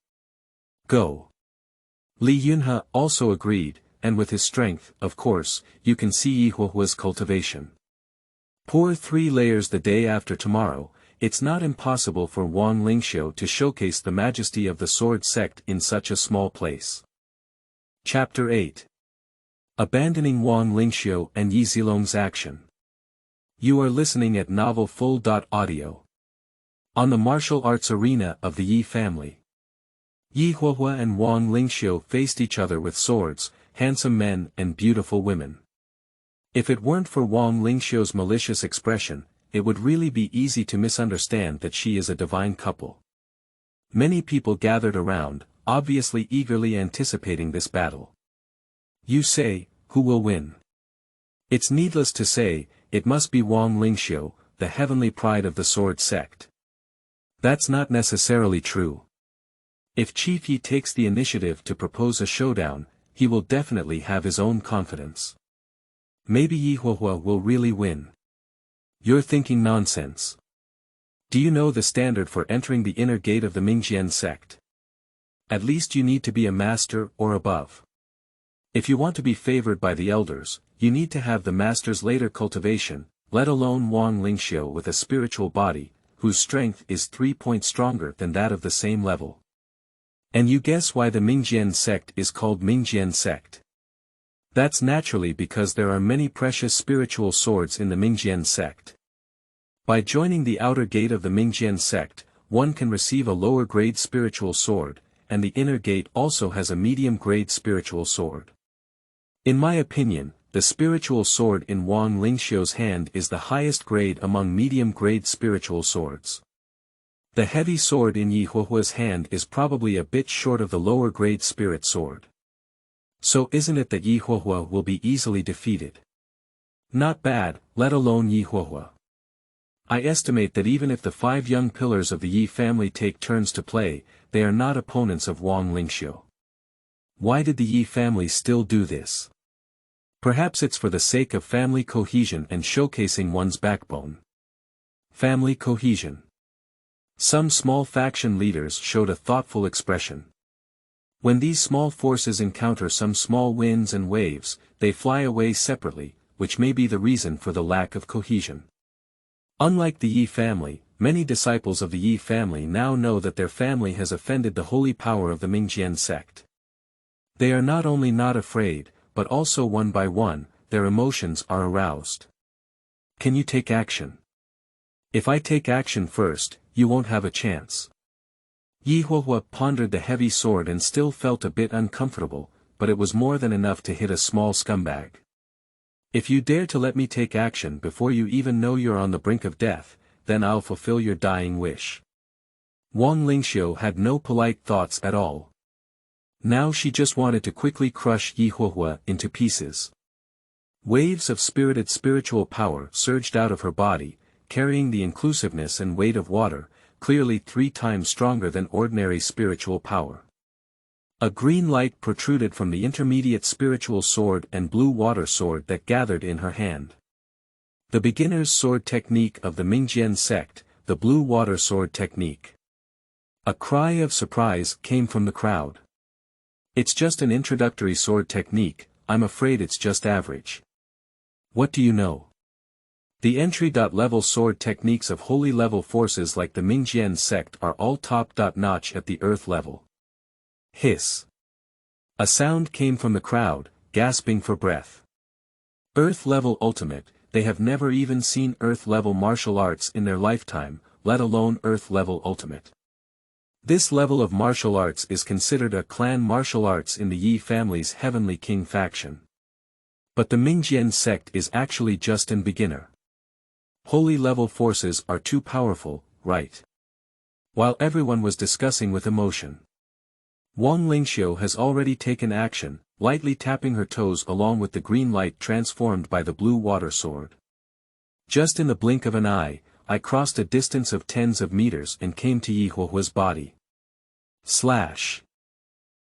Speaker 1: Go. Li Yunhe also agreed, and with his strength, of course, you can see Ye Huohuo's cultivation. Pour 3 layers the day after tomorrow. It's not impossible for Wang Lingxiu to showcase the majesty of the sword sect in such a small place. Chapter 8. Abandoning Wang Lingxiu and Ye Zilong's action. You are listening at Novel Full.audio. On the martial arts arena of the Ye family. Ye Huohuo and Wang Lingxiu faced each other with swords, handsome men and beautiful women. If it weren't for Wang Lingxiu's malicious expression, it would really be easy to misunderstand that she is a divine couple. Many people gathered around, obviously eagerly anticipating this battle. You say, who will win? It's needless to say, it must be Wang Lingxiu, the heavenly pride of the sword sect. That's not necessarily true. If Chief Ye takes the initiative to propose a showdown, he will definitely have his own confidence. Maybe Ye Huohuo will really win. You're thinking nonsense. Do you know the standard for entering the inner gate of the Mingjian sect? At least you need to be a master or above. If you want to be favored by the elders, you need to have the master's later cultivation, let alone Wang Lingxiu with a spiritual body, whose strength is 3 points stronger than that of the same level. And you guess why the Mingjian sect is called Mingjian sect? That's naturally because there are many precious spiritual swords in the Mingjian sect. By joining the outer gate of the Mingjian sect, one can receive a lower-grade spiritual sword, and the inner gate also has a medium-grade spiritual sword. In my opinion, the spiritual sword in Wang Lingxiu's hand is the highest grade among medium-grade spiritual swords. The heavy sword in Ye Huohuo's hand is probably a bit short of the lower-grade spirit sword. So isn't it that Ye Huohuo will be easily defeated? Not bad, let alone Ye Huohuo. I estimate that even if the 5 young pillars of the Ye family take turns to play, they are not opponents of Wang Lingxiu. Why did the Ye family still do this? Perhaps it's for the sake of family cohesion and showcasing one's backbone. Family cohesion. Some small faction leaders showed a thoughtful expression. When these small forces encounter some small winds and waves, they fly away separately, which may be the reason for the lack of cohesion. Unlike the Ye family, many disciples of the Ye family now know that their family has offended the holy power of the Mingjian sect. They are not only not afraid, but also one by one, their emotions are aroused. Can you take action? If I take action first, you won't have a chance. Ye Huohuo pondered the heavy sword and still felt a bit uncomfortable, but it was more than enough to hit a small scumbag. If you dare to let me take action before you even know you're on the brink of death, then I'll fulfill your dying wish. Wang Lingxiu had no polite thoughts at all. Now she just wanted to quickly crush Ye Huohuo into pieces. Waves of spirited spiritual power surged out of her body, carrying the inclusiveness and weight of water, clearly 3 times stronger than ordinary spiritual power. A green light protruded from the intermediate spiritual sword and blue water sword that gathered in her hand. The beginner's sword technique of the Mingjian sect, the blue water sword technique. A cry of surprise came from the crowd. It's just an introductory sword technique, I'm afraid it's just average. What do you know? The entry-level sword techniques of holy-level forces like the Mingjian sect are all top-notch at the earth level. Hiss. A sound came from the crowd, gasping for breath. Earth-level ultimate, they have never even seen earth-level martial arts in their lifetime, let alone earth-level ultimate. This level of martial arts is considered a clan martial arts in the Ye family's Heavenly King faction. But the Mingjian sect is actually just an beginner. Holy-level forces are too powerful, right? While everyone was discussing with emotion. Wang Lingxiu has already taken action, lightly tapping her toes along with the green light transformed by the blue water sword. Just in the blink of an eye, I crossed a distance of tens of meters and came to Ye Huohuo's body. Slash!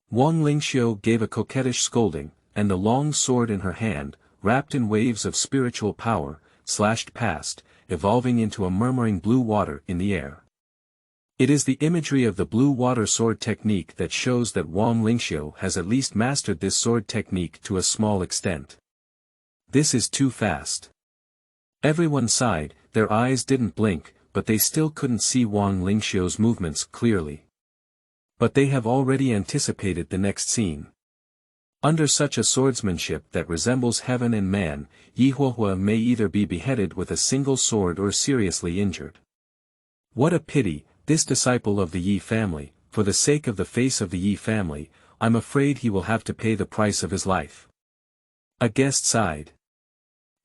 Speaker 1: Wang Lingxiu gave a coquettish scolding, and the long sword in her hand, wrapped in waves of spiritual power, slashed past, evolving into a murmuring blue water in the air. It is the imagery of the blue water sword technique that shows that Wang Lingxiu has at least mastered this sword technique to a small extent. This is too fast. Everyone sighed, their eyes didn't blink, but they still couldn't see Wang Lingxiu's movements clearly. But they have already anticipated the next scene. Under such a swordsmanship that resembles heaven and man, Ye Huohuo may either be beheaded with a single sword or seriously injured. What a pity, this disciple of the Ye family, for the sake of the face of the Ye family, I'm afraid he will have to pay the price of his life. A guest sighed.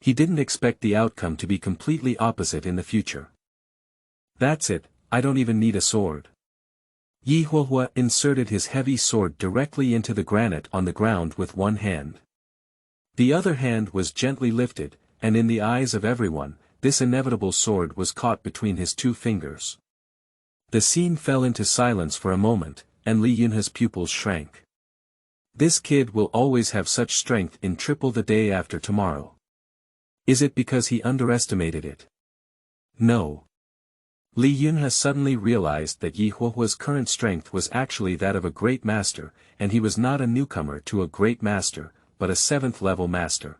Speaker 1: He didn't expect the outcome to be completely opposite in the future. That's it, I don't even need a sword. Ye Huohuo inserted his heavy sword directly into the granite on the ground with one hand. The other hand was gently lifted, and in the eyes of everyone, this inevitable sword was caught between his two fingers. The scene fell into silence for a moment, and Li Yunhe's pupils shrank. This kid will always have such strength in triple the day after tomorrow. Is it because he underestimated it? No. Li Yunhe suddenly realized that Ye Huohuo's current strength was actually that of a great master, and he was not a newcomer to a great master, but a 7th-level master.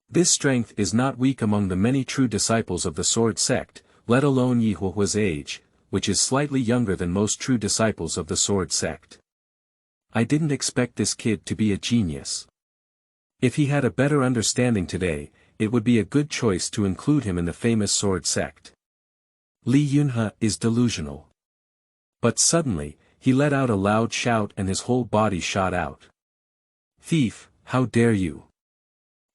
Speaker 1: This strength is not weak among the many true disciples of the Sword Sect, let alone Ye Huohuo's age, which is slightly younger than most true disciples of the Sword Sect. I didn't expect this kid to be a genius. If he had a better understanding today, it would be a good choice to include him in the famous Sword Sect. Li Yunhe is delusional. But suddenly, he let out a loud shout and his whole body shot out. Thief, how dare you!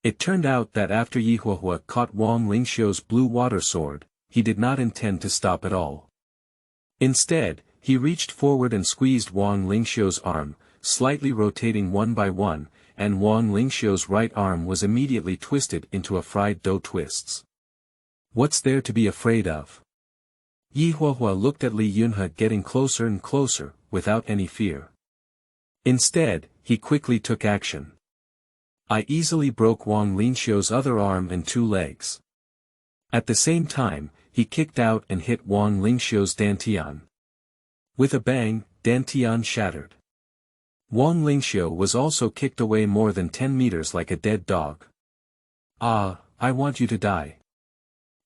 Speaker 1: It turned out that after Ye Huohuo caught Wang Lingxiu's blue water sword, he did not intend to stop at all. Instead, he reached forward and squeezed Wang Lingxiu's arm, slightly rotating one by one, and Wang Lingxiu's right arm was immediately twisted into a fried dough twists. What's there to be afraid of? Ye Huohuo looked at Li Yunhe getting closer and closer, without any fear. Instead, he quickly took action. I easily broke Wang Lingxiu's other arm and 2 legs. At the same time, he kicked out and hit Wang Lingxiu's dantian. With a bang, dantian shattered. Wang Lingxiu was also kicked away more than 10 meters like a dead dog. Ah, I want you to die.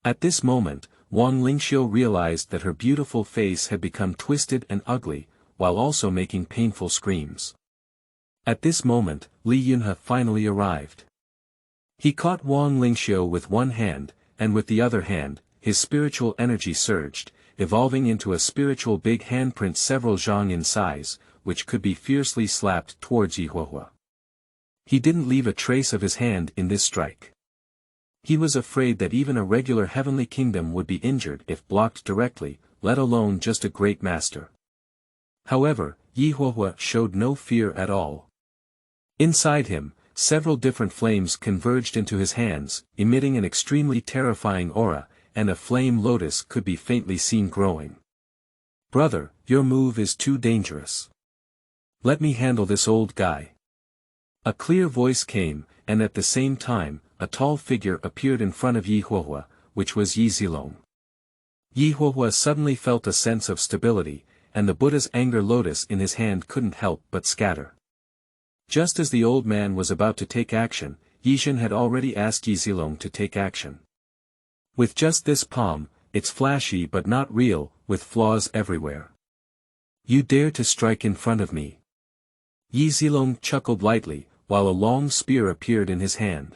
Speaker 1: At this moment, Wang Lingxiu realized that her beautiful face had become twisted and ugly, while also making painful screams. At this moment, Li Yunhe finally arrived. He caught Wang Lingxiu with one hand, and with the other hand, his spiritual energy surged, evolving into a spiritual big handprint several zhang in size, which could be fiercely slapped towards Ye Huohuo. He didn't leave a trace of his hand in this strike. He was afraid that even a regular heavenly kingdom would be injured if blocked directly, let alone just a great master. However, Ye Huohuo showed no fear at all. Inside him, several different flames converged into his hands, emitting an extremely terrifying aura, and a flame lotus could be faintly seen growing. Brother, your move is too dangerous. Let me handle this old guy. A clear voice came, and at the same time, a tall figure appeared in front of Ye Huohuo, which was Ye Zilong. Ye Huohuo suddenly felt a sense of stability, and the Buddha's anger lotus in his hand couldn't help but scatter. Just as the old man was about to take action, Ye Zhen had already asked Ye Zilong to take action. With just this palm, it's flashy but not real, with flaws everywhere. You dare to strike in front of me. Ye Zilong chuckled lightly, while a long spear appeared in his hand.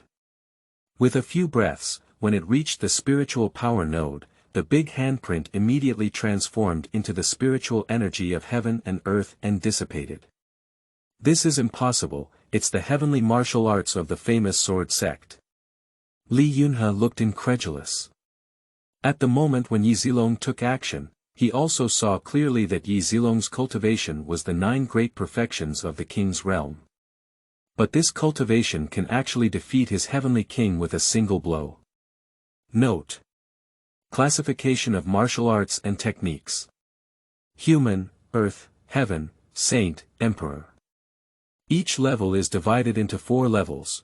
Speaker 1: With a few breaths, when it reached the spiritual power node, the big handprint immediately transformed into the spiritual energy of heaven and earth and dissipated. This is impossible, it's the heavenly martial arts of the famous Sword Sect. Li Yunhe looked incredulous. At the moment when Ye Zilong took action, He also saw clearly that Ye Zilong's cultivation was the 9 great perfections of the king's realm. But this cultivation can actually defeat his heavenly king with a single blow. Note: classification of martial arts and techniques. Human, Earth, Heaven, Saint, Emperor. Each level is divided into 4 levels.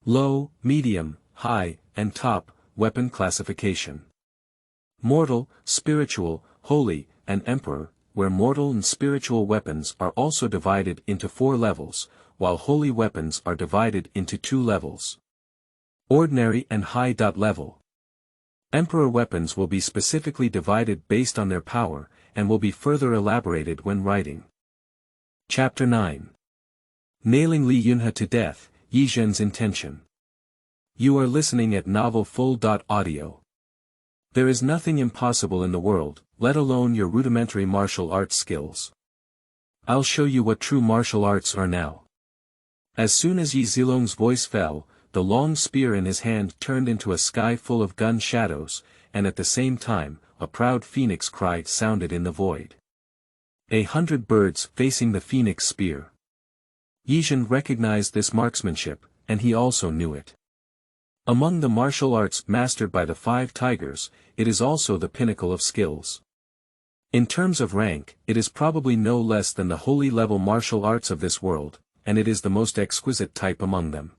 Speaker 1: Low, medium, high, and top, weapon classification. Mortal, spiritual, holy, and emperor, where mortal and spiritual weapons are also divided into 4 levels, while holy weapons are divided into 2 levels. Ordinary and high. Level. Emperor weapons will be specifically divided based on their power, and will be further elaborated when writing. Chapter 9. Nailing Li Yunhe to death, Ye Zhen's intention. You are listening at Novel Full.audio. There is nothing impossible in the world, let alone your rudimentary martial arts skills. I'll show you what true martial arts are now. As soon as Ye Zilong's voice fell, the long spear in his hand turned into a sky full of gun shadows, and at the same time, a proud phoenix cry sounded in the void. 100 birds facing the phoenix spear. Ye Zhen recognized this marksmanship, and he also knew it. Among the martial arts mastered by the 5 tigers, it is also the pinnacle of skills. In terms of rank, it is probably no less than the holy level martial arts of this world, and it is the most exquisite type among them.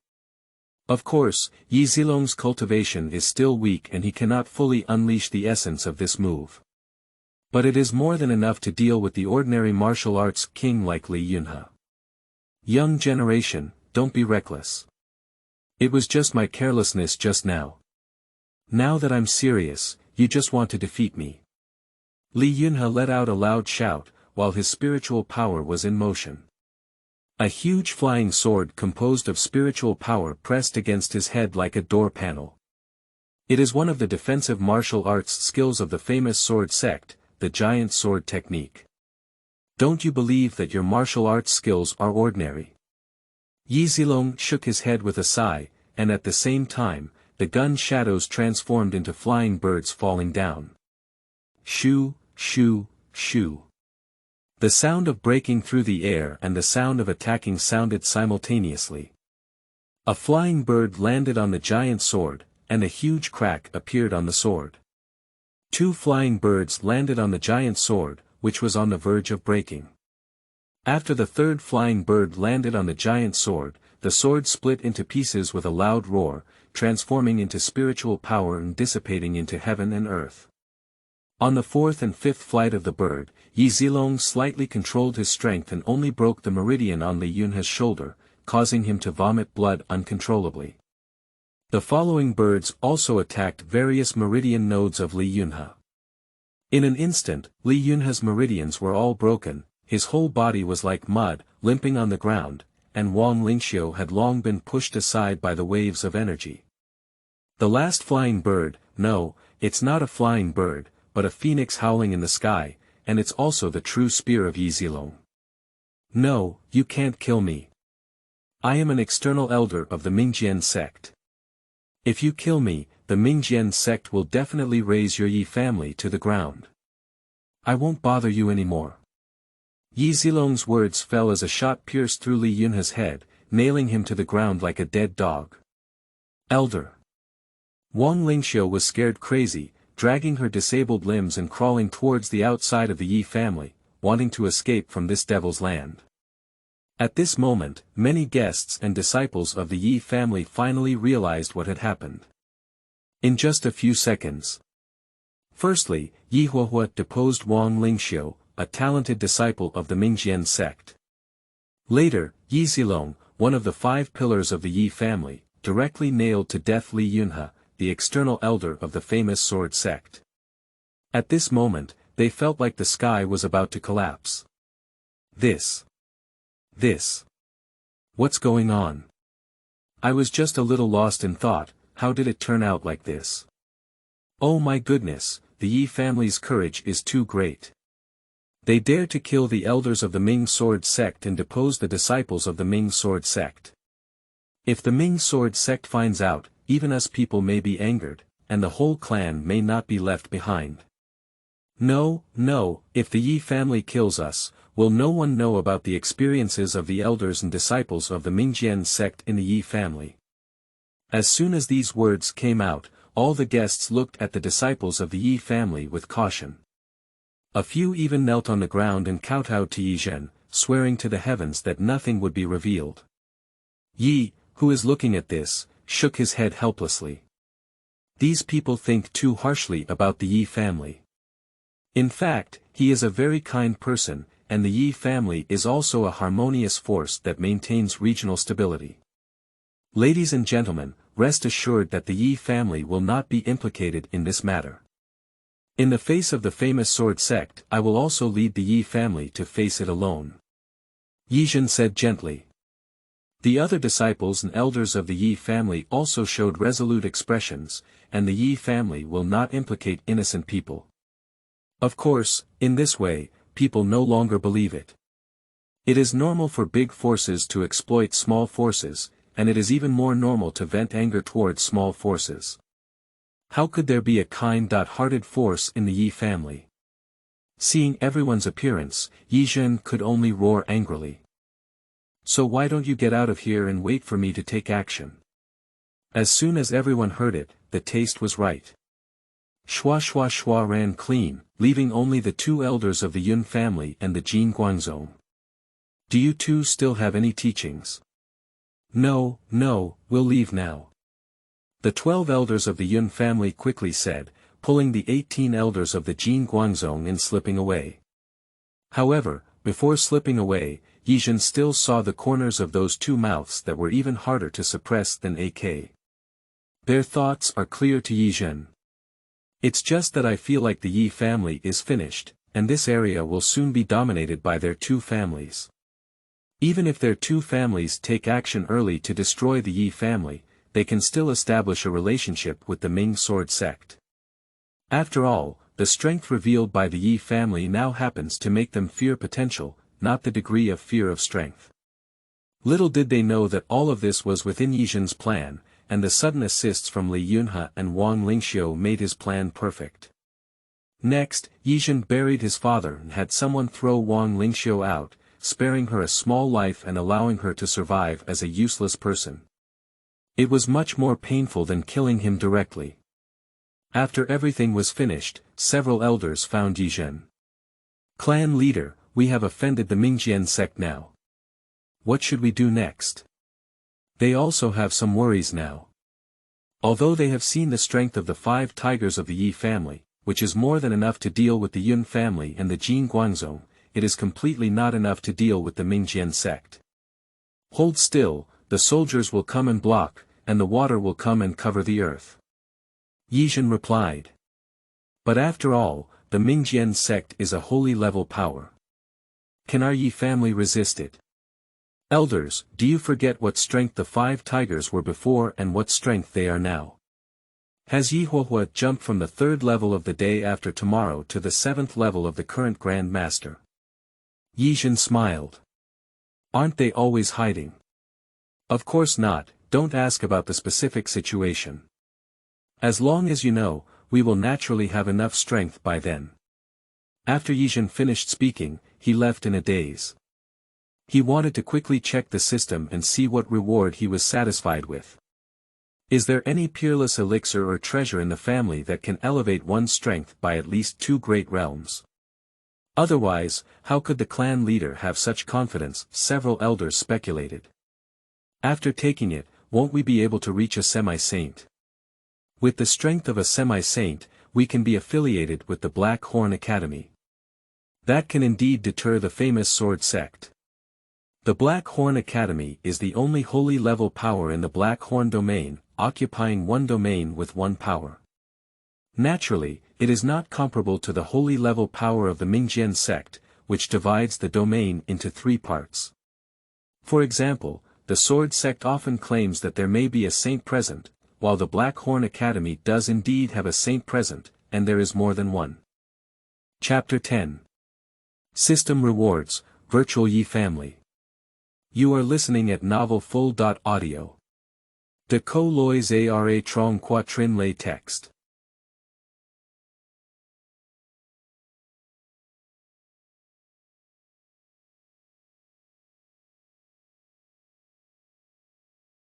Speaker 1: Of course, Ye Zilong's cultivation is still weak and he cannot fully unleash the essence of this move. But it is more than enough to deal with the ordinary martial arts king like Li Yunhe. Young generation, don't be reckless. It was just my carelessness just now. Now that I'm serious, you just want to defeat me. Li Yunhe let out a loud shout, while his spiritual power was in motion. A huge flying sword composed of spiritual power pressed against his head like a door panel. It is one of the defensive martial arts skills of the famous sword sect, the giant sword technique. Don't you believe that your martial arts skills are ordinary? Ye Zilong shook his head with a sigh, and at the same time, the gun shadows transformed into flying birds falling down. Shoo, shoo, shoo. The sound of breaking through the air and the sound of attacking sounded simultaneously. A flying bird landed on the giant sword, and a huge crack appeared on the sword. 2 flying birds landed on the giant sword, which was on the verge of breaking. After the 3rd flying bird landed on the giant sword, the sword split into pieces with a loud roar, transforming into spiritual power and dissipating into heaven and earth. On the 4th and 5th flight of the bird, Ye Zilong slightly controlled his strength and only broke the meridian on Li Yunhe's shoulder, causing him to vomit blood uncontrollably. The following birds also attacked various meridian nodes of Li Yunhe. In an instant, Li Yunhe's meridians were all broken, his whole body was like mud, limping on the ground, and Wang Lingxiu had long been pushed aside by the waves of energy. The last flying bird, no, it's not a flying bird, but a phoenix howling in the sky, and it's also the true spear of Ye Zilong. No, you can't kill me. I am an external elder of the Mingjian sect. If you kill me, the Mingjian sect will definitely raze your Ye family to the ground. I won't bother you anymore. Ye Zilong's words fell as a shot pierced through Li Yunhe's head, nailing him to the ground like a dead dog. Elder. Wang Lingxiu was scared crazy, dragging her disabled limbs and crawling towards the outside of the Ye family, wanting to escape from this devil's land. At this moment, many guests and disciples of the Ye family finally realized what had happened. In just a few seconds. Firstly, Ye Huohuo deposed Wang Lingxiu, a talented disciple of the Mingjian sect. Later, Ye Zilong, one of the 5 pillars of the Ye family, directly nailed to death Li Yunhe, the external elder of the famous sword sect. At this moment, they felt like the sky was about to collapse. This. What's going on? I was just a little lost in thought, how did it turn out like this? Oh my goodness, the Ye family's courage is too great. They dare to kill the elders of the Ming sword sect and depose the disciples of the Ming sword sect. If the Ming sword sect finds out, even us people may be angered, and the whole clan may not be left behind. No, no, if the Ye family kills us, will no one know about the experiences of the elders and disciples of the Mingjian sect in the Ye family? As soon as these words came out, all the guests looked at the disciples of the Ye family with caution. A few even knelt on the ground and kowtowed to Ye Zhen, swearing to the heavens that nothing would be revealed. Ye, who is looking at this, shook his head helplessly. These people think too harshly about the Ye family. In fact, he is a very kind person, and the Ye family is also a harmonious force that maintains regional stability. Ladies and gentlemen, rest assured that the Ye family will not be implicated in this matter. In the face of the famous sword sect, I will also lead the Ye family to face it alone. Ye Zhen said gently. The other disciples and elders of the Ye family also showed resolute expressions, and the Ye family will not implicate innocent people. Of course, in this way, people no longer believe it. It is normal for big forces to exploit small forces, and it is even more normal to vent anger towards small forces. How could there be a kind-hearted force in the Ye family? Seeing everyone's appearance, Ye Zhen could only roar angrily. So why don't you get out of here and wait for me to take action? As soon as everyone heard it, the taste was right. Shua Shua Shua ran clean, leaving only the two elders of the Yun family and the Jin Guangzong. Do you two still have any teachings? No, no, we'll leave now. The 12 elders of the Yun family quickly said, pulling the 18 elders of the Jin Guangzong and slipping away. However, before slipping away, Ye Zhen still saw the corners of those two mouths that were even harder to suppress than AK. Their thoughts are clear to Ye Zhen. It's just that I feel like the Ye family is finished, and this area will soon be dominated by their two families. Even if their two families take action early to destroy the Ye family, they can still establish a relationship with the Ming sword sect. After all, the strength revealed by the Ye family now happens to make them fear potential, not the degree of fear of strength. Little did they know that all of this was within Ye Zhen's plan, and the sudden assists from Li Yunhe and Wang Lingxiu made his plan perfect. Next, Ye Zhen buried his father and had someone throw Wang Lingxiu out, sparing her a small life and allowing her to survive as a useless person. It was much more painful than killing him directly. After everything was finished, several elders found Ye Zhen. Clan leader, we have offended the Mingjian sect now. What should we do next? They also have some worries now. Although they have seen the strength of the 5 tigers of the Ye family, which is more than enough to deal with the Yun family and the Jin Guangzong, it is completely not enough to deal with the Mingjian sect. Hold still, the soldiers will come and block, and the water will come and cover the earth. Ye Zhen replied. But after all, the Mingjian sect is a holy level power. Can our Ye family resist it? Elders, do you forget what strength the 5 tigers were before and what strength they are now? Has Ye Huohuo jumped from the 3rd level of the day after tomorrow to the 7th level of the current Grand Master? Ye Zhen smiled. Aren't they always hiding? Of course not, don't ask about the specific situation. As long as you know, we will naturally have enough strength by then. After Ye Zhen finished speaking, he left in a daze. He wanted to quickly check the system and see what reward he was satisfied with. Is there any peerless elixir or treasure in the family that can elevate one's strength by at least 2 great realms? Otherwise, how could the clan leader have such confidence? Several elders speculated. After taking it, won't we be able to reach a semi-saint? With the strength of a semi-saint, we can be affiliated with the Black Horn Academy. That can indeed deter the famous sword sect. The Black Horn Academy is the only holy level power in the Black Horn domain, occupying 1 domain with 1 power. Naturally, it is not comparable to the holy level power of the Mingjian sect, which divides the domain into 3 parts. For example, the sword sect often claims that there may be a saint present, while the Black Horn Academy does indeed have a saint present, and there is more than one. Chapter 10. System Rewards, Virtual Ye Family. You are listening at Novel Full. Audio. De co lois ara trong quatrin lay text.